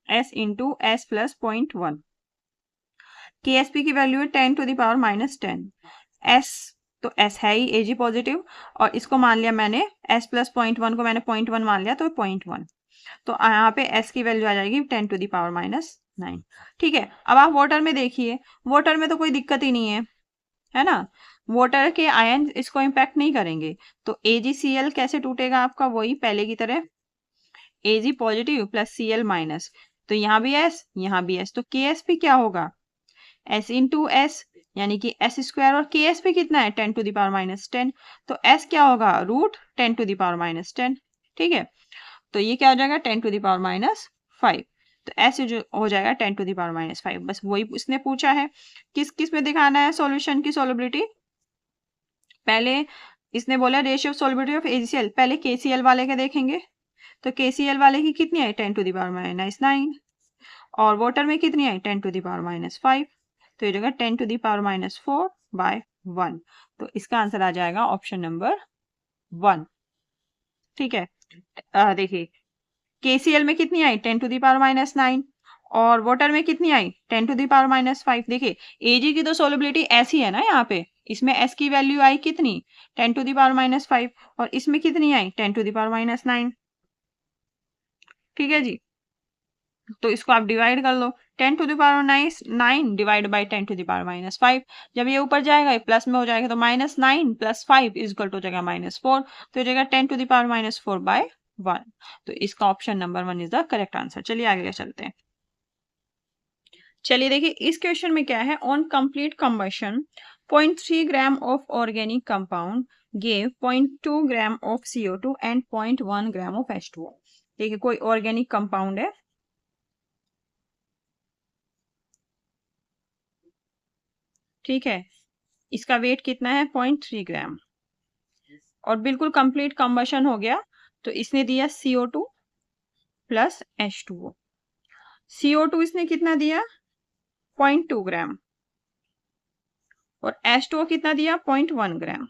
S into S plus 0.1। KSP की वैल्यू है 10⁻⁻10। S तो S है ही Ag पॉजिटिव, और इसको मान लिया मैंने S प्लस 0.1 को मैंने 0.1 मान लिया, तो 0.1। तो यहाँ पे S की वैल्यू आ जाएगी 10⁻⁹। ठीक है। अब आप वाटर में देखिए, वाटर में तो कोई दिक्कत ही नहीं है ना, वाटर के आयन इसको इम्पैक्ट नहीं करेंगे। तो AgCl कैसे टूटेगा आपका, वही पहले की तरह, Ag positive plus Cl minus. तो यहाँ भी S, यहाँ भी S, तो KSP क्या होगा, S इंटू एस, यानी कि S स्क्वायर, और KSP कितना है 10⁻⁻10। तो S क्या होगा, रूट 10⁻⁻10। ठीक है। तो ये क्या हो जाएगा 10⁻⁻5। तो S जो हो जाएगा 10⁻⁻5। बस वही इसने पूछा है, किस किस में दिखाना है सॉल्यूशन की सोलिबिलिटी। पहले इसने बोला ratio of solubility of AgCl, पहले KCl वाले के देखेंगे। तो KCl वाले की कितनी आई 10⁻⁻9, और वाटर में कितनी आई 10⁻⁻5। तो ये जगह 10⁻⁴/1। तो इसका आंसर आ जाएगा ऑप्शन नंबर 1। ठीक है। देखिए KCl में कितनी आई 10⁻⁻9, और वाटर में कितनी आई 10⁻⁻5। देखिए Ag की तो सोलिबिलिटी ऐसी है ना, यहाँ पे इसमें S की वैल्यू आई कितनी 10⁻⁻5, और इसमें कितनी आई 10⁻⁻9। ठीक है जी। तो इसको आप डिवाइड कर लो, 10⁻⁹ डिवाइड बाई 10⁻⁻5। जब ये ऊपर जाएगा ये प्लस में हो जाएगा, तो -9 + 5 इक्वल टू हो जाएगा -4। तो ये जाएगा 10⁻⁻4/1। तो इसका option number 1 is the correct answer. चलिए आगे चलते हैं। चलिए देखिए इस क्वेश्चन में क्या है, on complete combustion 0.3 gram of organic compound gave 0.2 gram of CO2 and 0.1 gram of H2O। देखिए कोई ऑर्गेनिक कंपाउंड है, ठीक है, इसका वेट कितना है 0.3 ग्राम, और बिल्कुल कंप्लीट कंबशन हो गया। तो इसने दिया CO2 प्लस H2O। CO2 इसने कितना दिया 0.2 ग्राम, और H2O कितना दिया 0.1 ग्राम।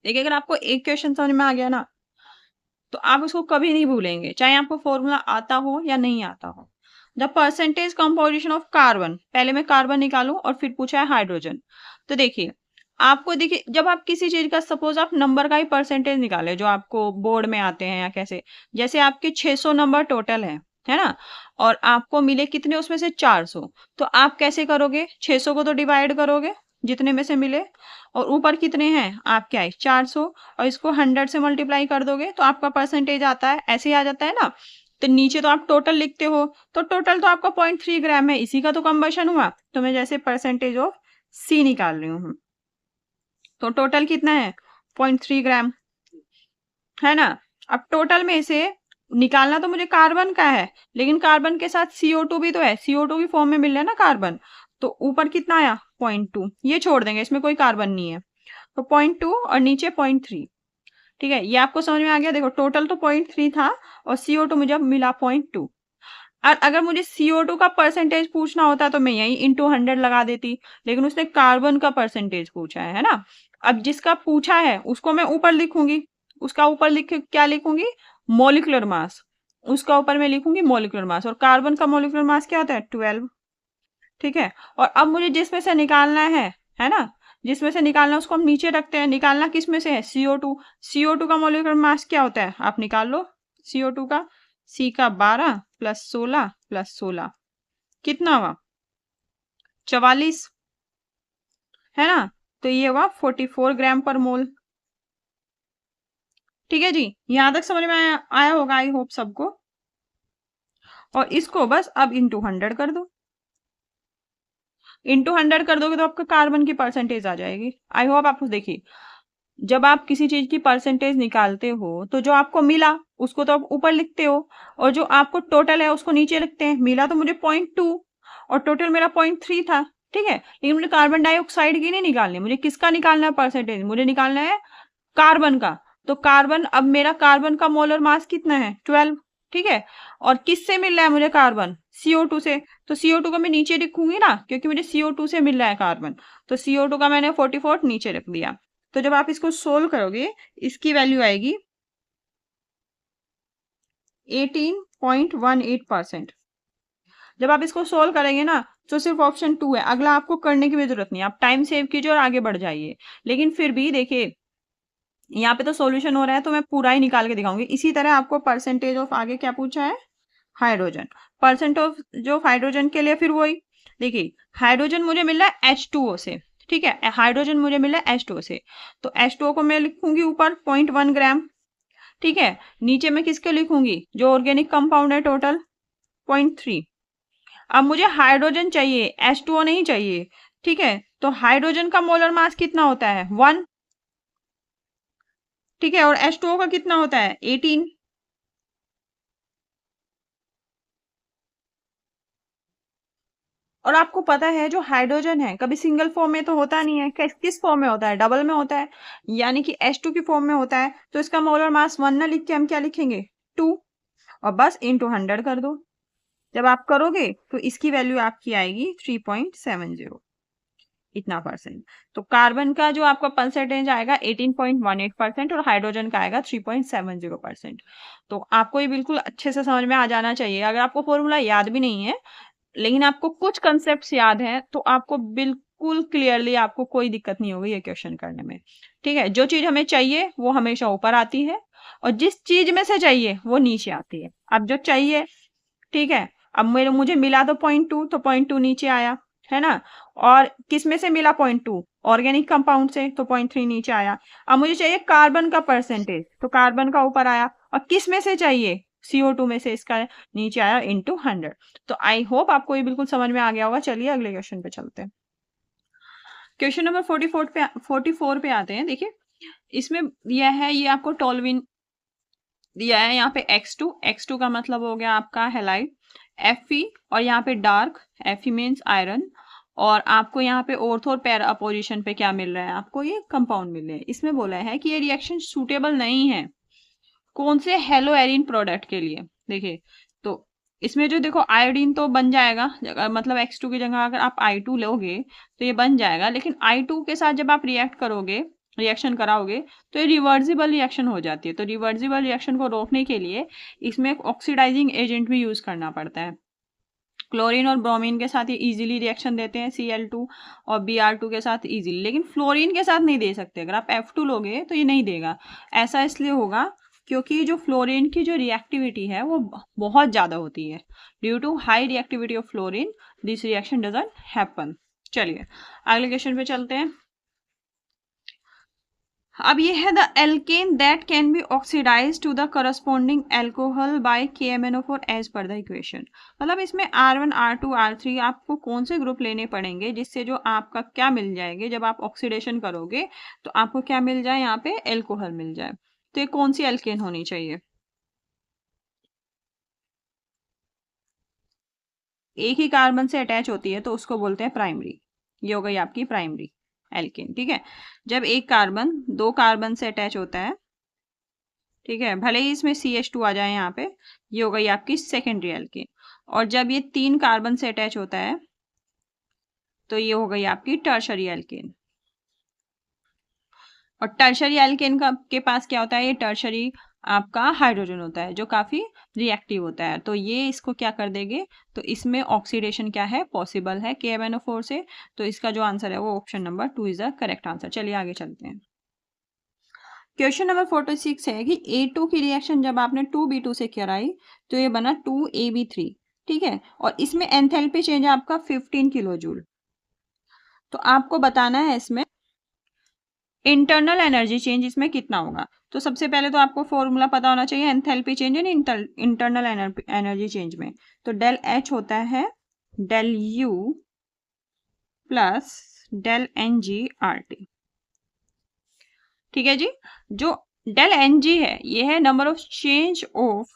देखिए अगर आपको एक क्वेश्चन समझ में आ गया ना, तो आप उसको कभी नहीं भूलेंगे, चाहे आपको फॉर्मूला आता हो या नहीं आता हो। The percentage composition of carbon, पहले मैं कार्बन निकालूं और फिर पूछा है हाइड्रोजन। तो देखिए आपको, देखिए जब आप किसी चीज का, सपोज आप नंबर का ही परसेंटेज निकाले जो आपको बोर्ड में आते हैं या कैसे, जैसे आपके 600 नंबर टोटल है ना, और आपको मिले कितने उसमें से 400। तो आप कैसे करोगे, 600 को तो डिवाइड करोगे जितने में से मिले, और ऊपर कितने हैं आपके आए 400, और इसको 100 से मल्टीप्लाई कर दोगे तो आपका परसेंटेज आता है, ऐसे ही आ जाता है ना। तो नीचे तो आप टोटल लिखते हो, तो टोटल तो आपका 0.3 ग्राम है, इसी का तो कंबशन हुआ। तो मैं जैसे परसेंटेज ऑफ C निकाल रही हूँ, तो टोटल कितना है 0.3 ग्राम, है ना। अब टोटल में से निकालना तो मुझे कार्बन का है, लेकिन कार्बन के साथ CO2 भी तो है, CO2 की फॉर्म में मिल रहा है ना कार्बन। तो ऊपर कितना आया 0.2, ये छोड़ देंगे, इसमें कोई कार्बन नहीं है, तो 0.2 और नीचे 0.3। ठीक है, ये आपको समझ में आ गया। देखो टोटल तो 0.3 था, और CO2 मुझे मिला 0.2। और अगर मुझे CO2 का परसेंटेज पूछना होता तो मैं यही इंटू 100 लगा देती, लेकिन उसने कार्बन का परसेंटेज पूछा है ना। अब जिसका पूछा है उसको मैं ऊपर लिखूंगी, उसका ऊपर लिख क्या लिखूंगी, मोलिकुलर मास, उसका ऊपर मैं लिखूंगी मोलिकुलर मास, और कार्बन का मोलिकुलर मास क्या होता है 12। ठीक है, और अब मुझे जिसमें से निकालना है है ना, जिसमें से निकालना उसको हम नीचे रखते हैं। निकालना किस में से है, CO2। CO2 का मॉलिक्यूलर मास क्या होता है, आप निकाल लो। CO2 का C का 12 + 16 + 16 कितना हुआ, 44, है ना। तो ये हुआ 44 ग्राम पर मोल। ठीक है जी, यहां तक समझ में आया होगा आई होप सबको। और इसको बस अब इंटू 100 कर दो। इंटू 100 कर दोगे तो आपका कार्बन की परसेंटेज आ जाएगी। आई होप आपको, देखिए जब आप किसी चीज की परसेंटेज निकालते हो तो जो आपको मिला उसको तो आप ऊपर लिखते हो, और जो आपको टोटल है उसको नीचे लिखते हैं। मिला तो मुझे 0.2 और टोटल मेरा 0.3 था। ठीक है, लेकिन मुझे कार्बन डाइऑक्साइड की नहीं निकालनी, मुझे किसका निकालना है परसेंटेज, मुझे निकालना है कार्बन का। तो कार्बन, अब मेरा कार्बन का मोलर मास कितना है, 12। ठीक है, और किससे मिल रहा है मुझे कार्बन, CO2 से। तो CO2 को मैं नीचे लिखूंगी ना, क्योंकि मुझे CO2 से मिल रहा है कार्बन। तो CO2 का मैंने 44 नीचे रख दिया। तो जब आप इसको सोल्व करोगे, इसकी वैल्यू आएगी 18.18%। जब आप इसको सोल्व करेंगे ना, तो सिर्फ ऑप्शन 2 है, अगला आपको करने की भी जरूरत नहीं है। आप टाइम सेव कीजिए और आगे बढ़ जाइए। लेकिन फिर भी देखिए, यहाँ पे तो सॉल्यूशन हो रहा है तो मैं पूरा ही निकाल के दिखाऊंगी। इसी तरह आपको परसेंटेज ऑफ आगे क्या पूछा है, हाइड्रोजन। परसेंट ऑफ जो हाइड्रोजन के लिए फिर वही, देखिए हाइड्रोजन मुझे मिल रहा है H2O से। ठीक है, हाइड्रोजन मुझे मिल रहा है H2O से, तो H2O को मैं लिखूंगी ऊपर 0.1 ग्राम। ठीक है, नीचे मैं किसके लिखूंगी, जो ऑर्गेनिक कंपाउंड है टोटल 0.3। अब मुझे हाइड्रोजन चाहिए, H2O नहीं चाहिए। ठीक है, तो हाइड्रोजन का मोलर मास कितना होता है, 1। ठीक है, और H2O का कितना होता है, 18। और आपको पता है जो हाइड्रोजन है कभी सिंगल फॉर्म में तो होता नहीं है, किस फॉर्म में होता है, डबल में होता है, यानी कि H2 की फॉर्म में होता है। तो इसका मोलर मास 1 ना लिख के हम क्या लिखेंगे, 2, और बस इंटू 100 कर दो। जब आप करोगे तो इसकी वैल्यू आपकी आएगी 3.70, इतना परसेंट। तो कार्बन का जो आपका परसेंटेज आएगा 18.18% और हाइड्रोजन का आएगा 3.70%। तो आपको ये बिल्कुल अच्छे से समझ में आ जाना चाहिए। अगर आपको फॉर्मूला याद भी नहीं है, लेकिन आपको कुछ कंसेप्ट याद हैं, तो आपको बिल्कुल क्लियरली आपको कोई दिक्कत नहीं होगी ये क्वेश्चन करने में। ठीक है, जो चीज हमें चाहिए वो हमेशा ऊपर आती है, और जिस चीज में से चाहिए वो नीचे आती है। अब जो चाहिए, ठीक है, अब मुझे मिला तो 0.2, तो 0.2 नीचे आया, है ना। और किस में से मिला 0.2, ऑर्गेनिक कंपाउंड से, तो 0.3 नीचे आया। अब मुझे चाहिए कार्बन का परसेंटेज, तो कार्बन का ऊपर आया, और किस में से चाहिए, CO2 में से, इसका नीचे आया इंटू 100। तो आई होप आपको ये बिल्कुल समझ में आ गया होगा। चलिए अगले क्वेश्चन पे चलते हैं। क्वेश्चन नंबर 44 पे आते हैं। देखिए इसमें यह है, ये आपको टोल्यूइन दिया है यहाँ पे X2 का मतलब हो गया आपका हैलाइड, Fe, और यहाँ पे डार्क, Fe मीन्स आयरन। और आपको यहाँ पे ऑर्थो और पैरा अपोजिशन पे क्या मिल रहा है, आपको ये कंपाउंड मिल रहे हैं। इसमें बोला है कि ये रिएक्शन सूटेबल नहीं है कौन से हेलोएरिन प्रोडक्ट के लिए। देखिए तो इसमें जो देखो आयोडीन तो बन जाएगा, मतलब X2 की जगह अगर आप I2 लोगे तो ये बन जाएगा, लेकिन I2 के साथ जब आप रिएक्ट करोगे, रिएक्शन कराओगे, तो ये रिवर्सिबल रिएक्शन हो जाती है। तो रिवर्सिबल रिएक्शन को रोकने के लिए इसमें एक ऑक्सीडाइजिंग एजेंट भी यूज करना पड़ता है। क्लोरीन और ब्रोमीन के साथ ये इजीली रिएक्शन देते हैं, Cl2 और Br2 के साथ इजीली, लेकिन फ्लोरीन के साथ नहीं दे सकते। अगर आप F2 लोगे तो ये नहीं देगा। ऐसा इसलिए होगा क्योंकि जो फ्लोरीन की जो रिएक्टिविटी है वो बहुत ज़्यादा होती है। Due to high reactivity of fluorine this reaction doesn't happen. चलिए अगले क्वेश्चन पे चलते हैं। अब ये है the alkane that can be oxidised to the corresponding alcohol by KMnO4 as per the equation. मतलब इसमें R1 R2 R3 आपको कौन से ग्रुप लेने पड़ेंगे जिससे जो आपका क्या मिल जाएंगे, जब आप ऑक्सीडेशन करोगे तो आपको क्या मिल जाए, यहाँ पे एल्कोहल मिल जाए। तो ये कौन सी एल्केन होनी चाहिए, एक ही कार्बन से अटैच होती है तो उसको बोलते हैं प्राइमरी। ये हो गई आपकी प्राइमरी एल्केन। ठीक है, जब एक कार्बन दो कार्बन से अटैच होता है, ठीक है, भले ही इसमें CH2 आ जाए यहाँ पे, ये हो गई आपकी सेकेंडरी एल्केन। और जब ये 3 कार्बन से अटैच होता है तो ये हो गई आपकी टर्शरी एल्केन। और टर्शरी एल्केन का के पास क्या होता है, ये टर्शरी आपका हाइड्रोजन होता है जो काफ़ी रिएक्टिव होता है। तो ये इसको क्या कर देंगे, तो इसमें ऑक्सीडेशन क्या है, पॉसिबल है KMnO4 से। तो इसका जो आंसर है वो option number 2 is the correct answer. चलिए आगे चलते हैं। क्वेश्चन नंबर 46 है कि A2 की रिएक्शन जब आपने 2B2 से कराई तो ये बना 2AB3, ठीक है, और इसमें एंथैल्पी चेंज है आपका 15 किलो जूल। तो आपको बताना है इसमें इंटरनल एनर्जी चेंज इसमें कितना होगा। तो सबसे पहले तो आपको फॉर्मूला पता होना चाहिए enthalpy change and internal energy change में। तो डेल एच होता है del U plus del n G R T, ठीक है जी। जो डेल एन जी है ये है number of change of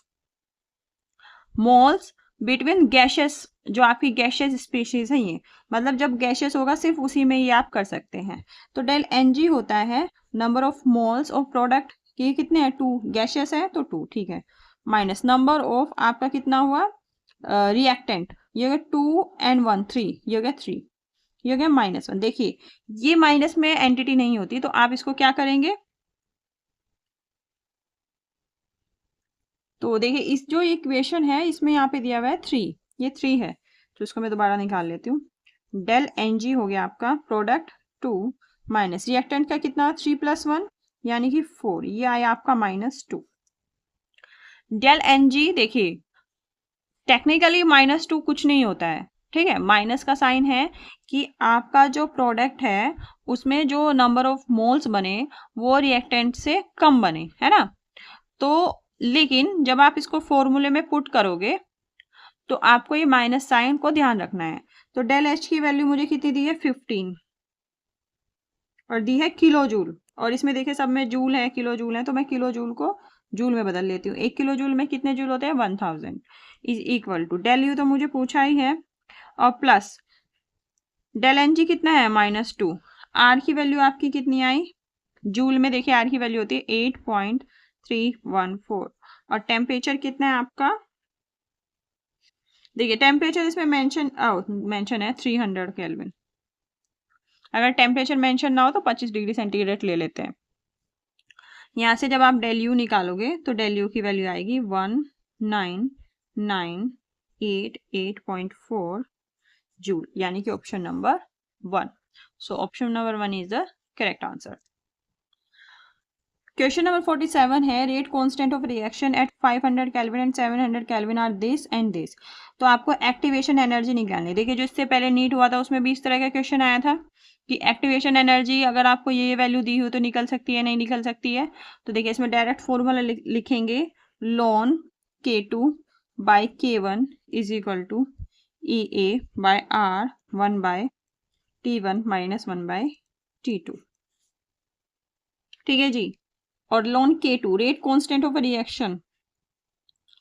moles between gases, जो आपकी गैशियस स्पीशीज है ये, मतलब जब गैशियस होगा सिर्फ उसी में ये आप कर सकते हैं। तो डेल एन जी होता है number of moles of product, ये कितने हैं, 2, गैशियस है तो 2, ठीक है, माइनस नंबर ऑफ आपका कितना हुआ रिएक्टेंट, ये हो गया 2 and 1 3, ये हो गया 3, ये हो गया -1। देखिए ये माइनस में एंटिटी नहीं होती तो आप इसको क्या करेंगे, तो देखिए इस जो इक्वेशन है इसमें यहाँ पे दिया हुआ है 3, ये 3 है, तो इसको मैं दोबारा निकाल लेती हूँ। डेल एन जी हो गया आपका प्रोडक्ट 2 माइनस रिएक्टेंट का कितना 3 + 1 यानी कि 4, ये आया आपका -2। डेल एन जी देखिए टेक्निकली -2 कुछ नहीं होता है, ठीक है, माइनस का साइन है कि आपका जो प्रोडक्ट है उसमें जो नंबर ऑफ मोल्स बने वो रिएक्टेंट से कम बने, है ना। तो लेकिन जब आप इसको फॉर्मूले में पुट करोगे तो आपको ये माइनस साइन को ध्यान रखना है। तो डेल एच की वैल्यू मुझे कितनी दी है 15 और दी है किलो जूल, और इसमें देखिए सब में जूल है किलो जूल है, तो मैं किलो जूल को जूल में बदल लेती हूँ। 1 किलो जूल में कितने जूल होते हैं 1000 is equal to del U तो मुझे पूछा ही है और प्लस डेल एन जी कितना है -2। आर की वैल्यू आपकी कितनी आई जूल में, देखिए आर की वैल्यू होती है 8.314 और टेम्परेचर कितना है आपका, देखिए टेम्परेचर इसमें मेंशन है 300 केल्विन। अगर टेम्परेचर मेंशन ना हो तो 25 डिग्री सेंटीग्रेड ले लेते हैं। यहाँ से जब आप डेल यू निकालोगे तो डेल यू की वैल्यू आएगी 1998.4 जूल, यानी कि option number 1। So option number 1 is the correct answer. Question number 47 है rate constant of reaction at 500 kelvin and 700 kelvin are this and this. तो आपको एक्टिवेशन एनर्जी निकालनी है। देखिए जो इससे पहले नीट हुआ था उसमें भी इस तरह का क्वेश्चन आया था कि एक्टिवेशन एनर्जी अगर आपको ये वैल्यू दी हो तो निकल सकती है, नहीं निकल सकती है। तो देखिए इसमें डायरेक्ट फॉर्मूला लिखेंगे ln K2 by K1 is equal to EA by R 1 by T1 minus 1 by T2, ठीक है जी। और ln K2 rate constant of reaction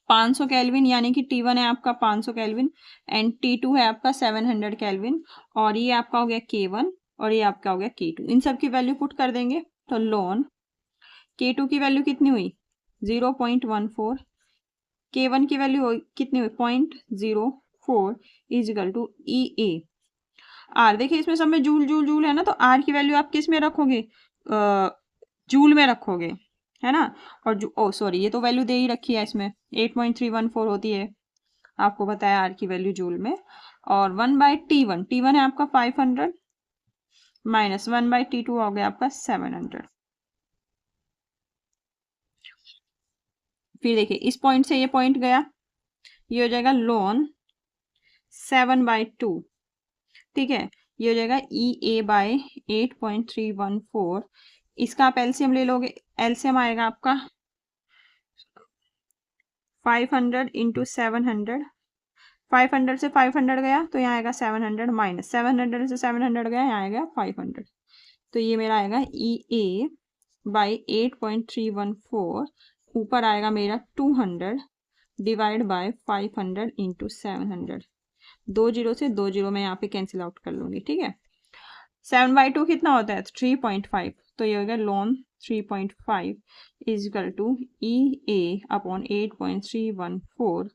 500 kelvin यानी कि T1 है आपका 500 केल्विन एंड T2 है आपका 700 केल्विन, और ये आपका हो गया K1 और ये आपका हो गया K2। इन सब की वैल्यू पुट कर देंगे तो ln K2 की वैल्यू कितनी हुई 0.14, K1 की वैल्यू कितनी हुई 0.04 is equal to EA R। देखिए इसमें सब में जूल जूल जूल है ना, तो R की वैल्यू आप किस में रखोगे, जूल में रखोगे, है ना। और सॉरी ये तो वैल्यू दे ही रखी है इसमें 8.314 होती है, आपको बताया आर की वैल्यू जूल में। और 1 बाई T1, T1 है आपका 500 माइनस 1 बाई T2 हो गया आपका 700। फिर देखिए इस पॉइंट से ये पॉइंट गया, ये हो जाएगा ln 7/2, ठीक है, ये हो जाएगा EA बाई 8.314। इसका आप एलसीएम ले लोगे, एलसीएम आएगा आपका 500 इंटू 700, 500 से 500 गया तो यहाँ आएगा 700 माइनस 700 से 700 गया यहाँ आएगा 500। तो ये मेरा आएगा EA बाई 8.314, ऊपर आएगा मेरा 200 डिवाइड बाय 500 इंटू 700। 2 जीरो से 2 जीरो मैं यहाँ पे कैंसिल आउट कर लूंगी, ठीक है। 7/2 कितना होता है 3.5, तो ये हो गया ln 3.5 is equal to EA upon 8.314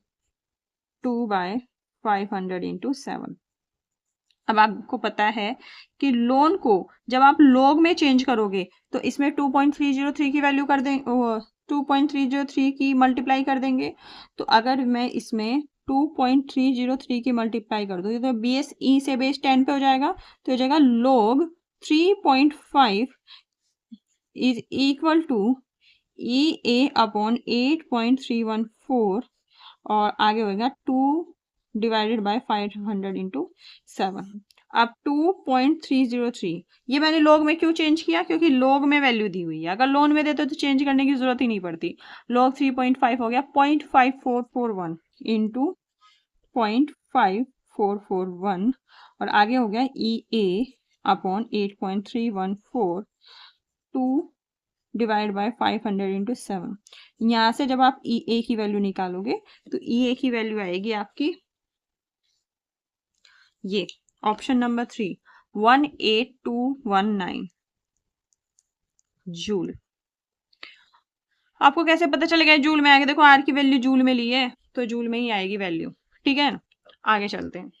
2 by 500 into 7। अब आपको पता है कि लोन को जब आप लॉग में चेंज करोगे तो इसमें 2.303 की वैल्यू कर दें, 2.303 की मल्टीप्लाई कर देंगे। तो अगर मैं इसमें 2.303 की मल्टीप्लाई कर दूँ तो बेस ई से बेस 10 पे हो जाएगा, तो हो जाएगा log 3.5 is equal to E A upon 8.314 और आगे होगा 2 डिवाइडेड बाय 500 इंटू 7। अब 2.303 ये मैंने log में क्यों चेंज किया, क्योंकि log में वैल्यू दी हुई है, अगर लोन में देते तो चेंज करने की जरूरत ही नहीं पड़ती। log 3.5 हो गया 0.5441 इंटू 0.5441 और आगे हो गया ई A upon 8.314 2 divide by 500 into 7। यहाँ से जब आप ई ए की वैल्यू निकालोगे तो ई ए की वैल्यू आएगी आपकी ये ऑप्शन नंबर 3 18219 जूल। आपको कैसे पता चलेगा जूल में आएगा, देखो आर की वैल्यू जूल में ली है तो जूल में ही आएगी वैल्यू, ठीक है। आगे चलते हैं।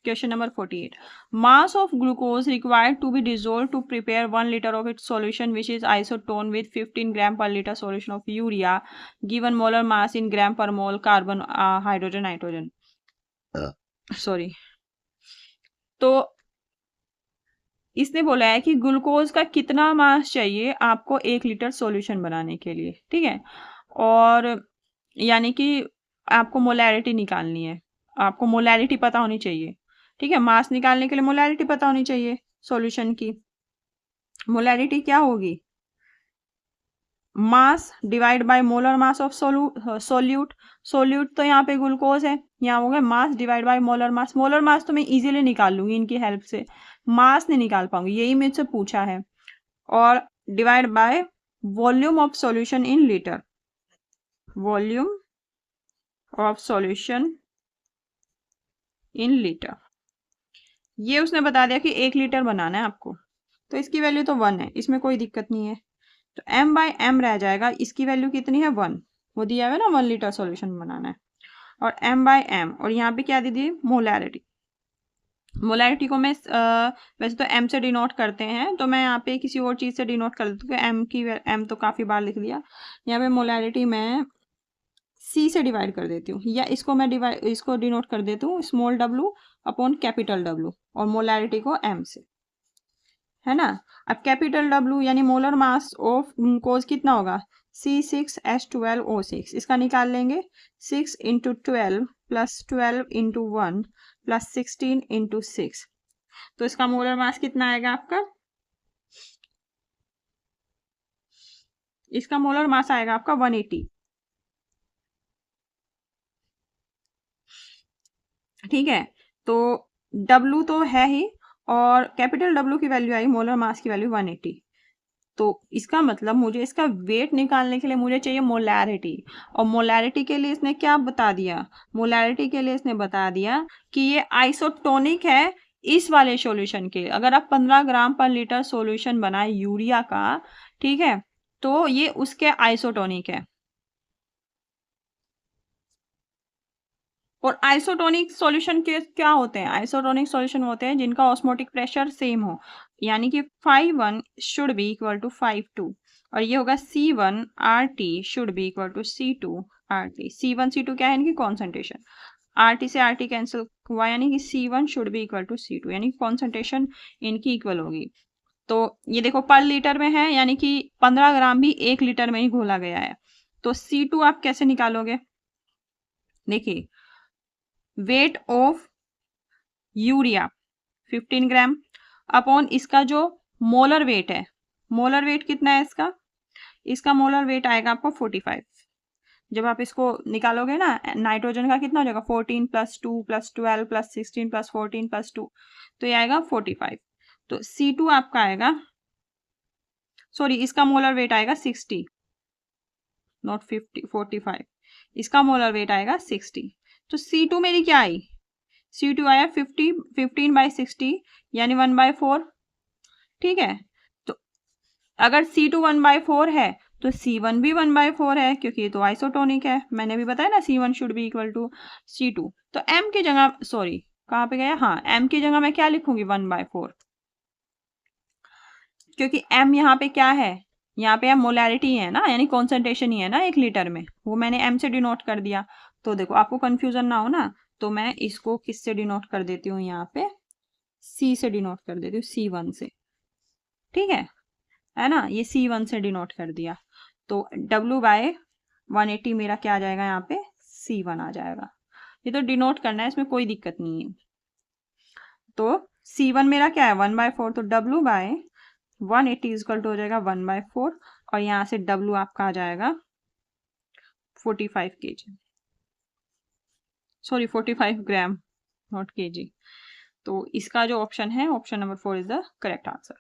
Question number 48. Mass of glucose required to be dissolved to prepare 1 liter of its solution which is isotone with 15 gram per liter solution of urea given molar mass in gram per mole carbon hydrogen nitrogen. Sorry. तो इसने बोला है कि glucose का कितना मास चाहिए आपको 1 litre solution बनाने के लिए, ठीक है। और यानी कि आपको मोलैरिटी निकालनी है, आपको मोलैरिटी पता होनी चाहिए, ठीक है। मास निकालने के लिए मोलैरिटी पता होनी चाहिए सॉल्यूशन की। मोलैरिटी क्या होगी, mass divide by molar mass of solute. Solute तो यहाँ पे ग्लूकोज है, यहाँ हो गया mass divide by molar mass. Molar mass तो मैं इजीली निकाल लूंगी इनकी हेल्प से, मास नहीं निकाल पाऊंगी, यही मुझसे पूछा है। और divide by volume of solution in litre, volume of solution in litre. ये उसने बता दिया कि 1 लीटर बनाना है आपको, तो इसकी वैल्यू तो 1 है, इसमें कोई दिक्कत नहीं है। तो m बाय m रह जाएगा, इसकी वैल्यू कितनी है 1, वो दिया हुआ ना 1 लीटर सॉल्यूशन बनाना है। और m बाय m और यहाँ पे क्या दी थी मोलैरिटी। मोलैरिटी को मैं वैसे तो m से डिनोट करते हैं, तो मैं यहाँ पे किसी और चीज़ से डिनोट कर देती हूँ। m तो काफ़ी बार लिख लिया, यहाँ पे मोलैरिटी मैं c से डिवाइड कर देती हूँ, या इसको मैं इसको डिनोट कर देती हूँ small w upon capital W और मोलैरिटी को m से, है ना। अब कैपिटल W यानी मोलर मास ऑफ ग्लूकोज कितना होगा C6H12O6, इसका निकाल लेंगे 6 into 12 plus 12 into 1 plus 16 into 6, तो इसका मोलर मास कितना आएगा आपका, इसका मोलर मास आएगा आपका 180, ठीक है। तो W तो है ही और कैपिटल W की वैल्यू आई, मोलर मास की वैल्यू 180। तो इसका मतलब मुझे इसका वेट निकालने के लिए मुझे चाहिए मोलैरिटी, और मोलैरिटी के लिए इसने क्या बता दिया, मोलैरिटी के लिए इसने बता दिया कि ये आइसोटोनिक है इस वाले सॉल्यूशन के। अगर आप 15 ग्राम पर लीटर सॉल्यूशन बनाए यूरिया का, ठीक है, तो ये उसके आइसोटोनिक है। और आइसोटोनिक सॉल्यूशन के क्या होते हैं, आइसोटोनिक सॉल्यूशन होते हैं जिनका ऑस्मोटिक प्रेशर सेम हो, यानी कि 5(1) शुड बी इक्वल टू 5(2) और ये होगा C1 RT should be equal to C2 RT। C1 C2 क्या है, इनकी कॉन्सेंट्रेशन। RT से RT कैंसिल हुआ, यानी कि C1 should be equal to C2, यानी कॉन्सेंट्रेशन इनकी इक्वल होगी। तो ये देखो पर लीटर में है, यानी कि 15 ग्राम भी 1 लीटर में ही घोला गया है। तो C2 आप कैसे निकालोगे, देखिए weight of urea 15 gram upon इसका जो मोलर वेट है, मोलर वेट कितना है इसका, इसका मोलर वेट आएगा आपको 45। जब आप इसको निकालोगे ना, नाइट्रोजन का कितना हो जाएगा 14 plus 2 plus 12 plus 16 plus 14 plus 2, तो ये आएगा 45। तो C2 आपका आएगा, सॉरी इसका मोलर वेट आएगा 60 नॉट 50 45, इसका मोलर वेट आएगा 60। तो C2 मेरी क्या आई, C2 आया 15 बाई 60 यानी 1/4, ठीक है। तो अगर C2 1/4 है तो C1 भी 1/4 है, क्योंकि ये तो आइसोटोनिक है, मैंने भी बताया ना C1 should be equal to C2। तो M की जगह, सॉरी कहाँ पे गया, हाँ M की जगह मैं क्या लिखूंगी 1/4, क्योंकि M यहाँ पे क्या है, यहाँ पे मोलैरिटी है ना, यानी कॉन्सेंट्रेशन ही है ना 1 लीटर में, वो मैंने m से डिनोट कर दिया। तो देखो आपको कंफ्यूजन ना हो ना, तो मैं इसको किससे डिनोट कर देती हूँ, यहाँ पे c से डिनोट कर देती हूँ, C1 से। ठीक है ना, ये C1 से डिनोट कर दिया। तो W/180 मेरा क्या आ जाएगा, यहाँ पे C1 आ जाएगा। ये तो डिनोट करना है, इसमें कोई दिक्कत नहीं है। तो C1 मेरा क्या है 1/4, तो W/180 इक्वल टू हो जाएगा 1/4, और यहाँ से W आपका आ जाएगा 45 kg, sorry 45 gram, not kg। तो इसका जो ऑप्शन है, option number 4 is the correct answer.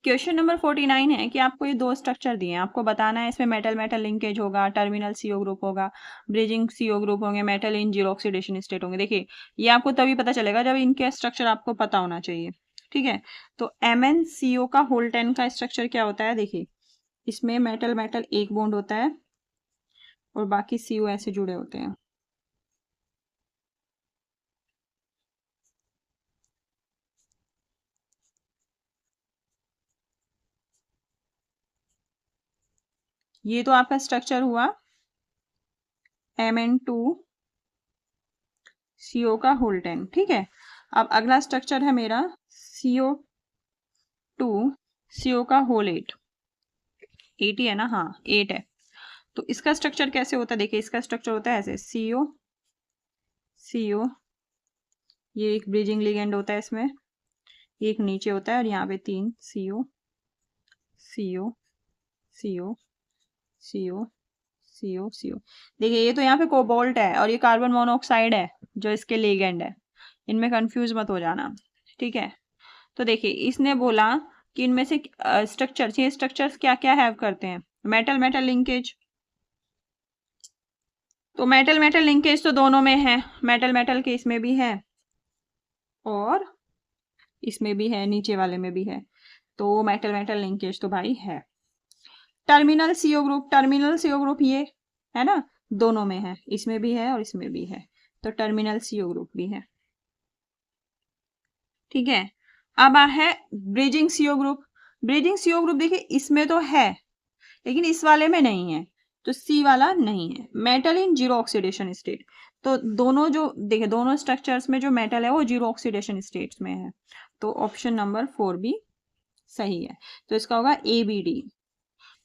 Question number 49 है कि आपको ये 2 स्ट्रक्चर दिए हैं, आपको बताना है इसमें मेटल मेटल लिंकेज होगा, टर्मिनल CO ग्रुप होगा, ब्रिजिंग CO ग्रुप होंगे, metal in zero oxidation state होंगे। देखिए ये आपको तभी पता चलेगा जब इनके स्ट्रक्चर आपको पता होना चाहिए। ठीक है, तो MnCO का होल 10 का स्ट्रक्चर क्या होता है, देखिए इसमें मेटल मेटल एक बॉन्ड होता है और बाकी CO ऐसे जुड़े होते हैं। ये तो आपका स्ट्रक्चर हुआ Mn2CO का होल 10। ठीक है, अब अगला स्ट्रक्चर है मेरा CO2CO का होल 8। 8 ही है ना, हाँ 8 है। तो इसका स्ट्रक्चर कैसे होता है, देखिए इसका स्ट्रक्चर होता है ऐसे, CO ये एक ब्रिजिंग लिगेंड होता है इसमें, एक नीचे होता है और यहाँ पे 3 CO CO CO CO CO CO। देखिए ये तो यहाँ पे कोबाल्ट है और ये कार्बन मोनोऑक्साइड है जो इसके लिगेंड है, इनमें कंफ्यूज मत हो जाना। ठीक है, तो देखिए इसने बोला कि इनमें से स्ट्रक्चर्स, ये स्ट्रक्चर्स क्या क्या हैव करते हैं, मेटल मेटल लिंकेज। तो मेटल मेटल लिंकेज तो दोनों में है, मेटल मेटल के इसमें भी है और इसमें भी है, नीचे वाले में भी है। तो मेटल मेटल लिंकेज तो भाई है। Terminal CO group, terminal CO group ये है ना, दोनों में है, इसमें भी है और इसमें भी है, तो टर्मिनल CO ग्रुप भी है। ठीक है, अब है bridging CO group. Bridging CO group देखिए इसमें तो है लेकिन इस वाले में नहीं है, तो C वाला नहीं है। Metal in zero oxidation state, तो दोनों जो देखिए दोनों स्ट्रक्चर्स में जो मेटल है वो जीरो ऑक्सीडेशन स्टेट्स में है, तो ऑप्शन नंबर 4 भी सही है। तो इसका होगा ABD।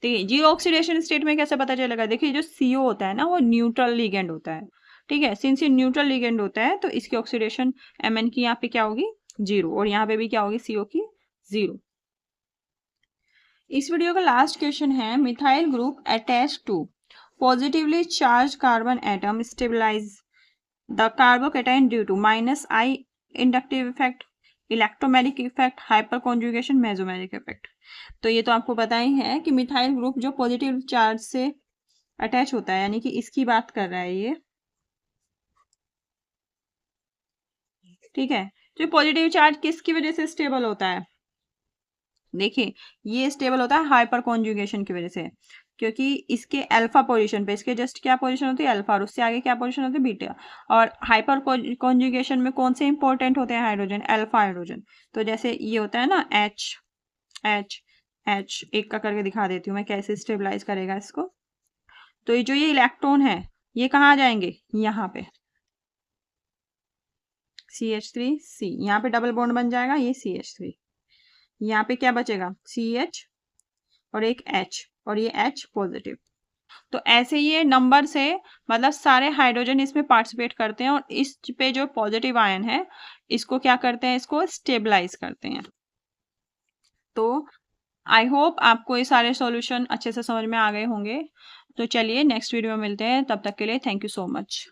देखिए जीरो ऑक्सीडेशन स्टेट में कैसे पता चलेगा, देखिए जो CO होता है ना वो न्यूट्रल लिगेंड होता है। ठीक है, सिंस ये न्यूट्रल लिगेंड होता है तो इसकी ऑक्सीडेशन Mn की यहाँ पे क्या होगी 0, और यहाँ पे भी क्या होगी CO की 0। इस वीडियो का लास्ट क्वेश्चन है, methyl group attach to positively charge carbon atom stabilise the carbocation due to -I inductive effect, electromagnetic effect, hyperconjugation, mesomeric effect. तो ये तो आपको पता ही है कि मिथाइल ग्रुप जो पॉजिटिव चार्ज से अटैच होता है, यानी कि इसकी बात कर रहा है ये। ठीक है, तो पॉजिटिव चार्ज किसकी वजह से स्टेबल होता है, देखिए ये स्टेबल होता है हाइपर कॉन्जुगेशन की वजह से, क्योंकि इसके अल्फा पोजीशन पे, इसके जस्ट क्या पोजीशन होती है अल्फा, और उससे आगे क्या पोजीशन होती है बीटा। और हाइपर कॉन्जुगेशन में कौन से इंपॉर्टेंट होते हैं हाइड्रोजन, अल्फा हाइड्रोजन। तो जैसे ये होता है ना H H H, एक का करके दिखा देती हूँ मैं कैसे स्टेबलाइज करेगा इसको। तो ये जो ये इलेक्ट्रॉन है ये कहाँ आ जाएंगे, यहाँ पे CH3C, यहाँ पे डबल बॉन्ड बन जाएगा, ये CH3, यहाँ पे क्या बचेगा CH और एक H, और ये H पॉजिटिव। तो ऐसे ये नंबर से मतलब सारे हाइड्रोजन इसमें पार्टिसिपेट करते हैं और इस पे जो पॉजिटिव आयन है इसको क्या करते हैं, इसको स्टेबलाइज करते हैं। तो आई होप आपको ये सारे सॉल्यूशन अच्छे से समझ में आ गए होंगे। तो चलिए नेक्स्ट वीडियो में मिलते हैं, तब तक के लिए थैंक यू सो मच।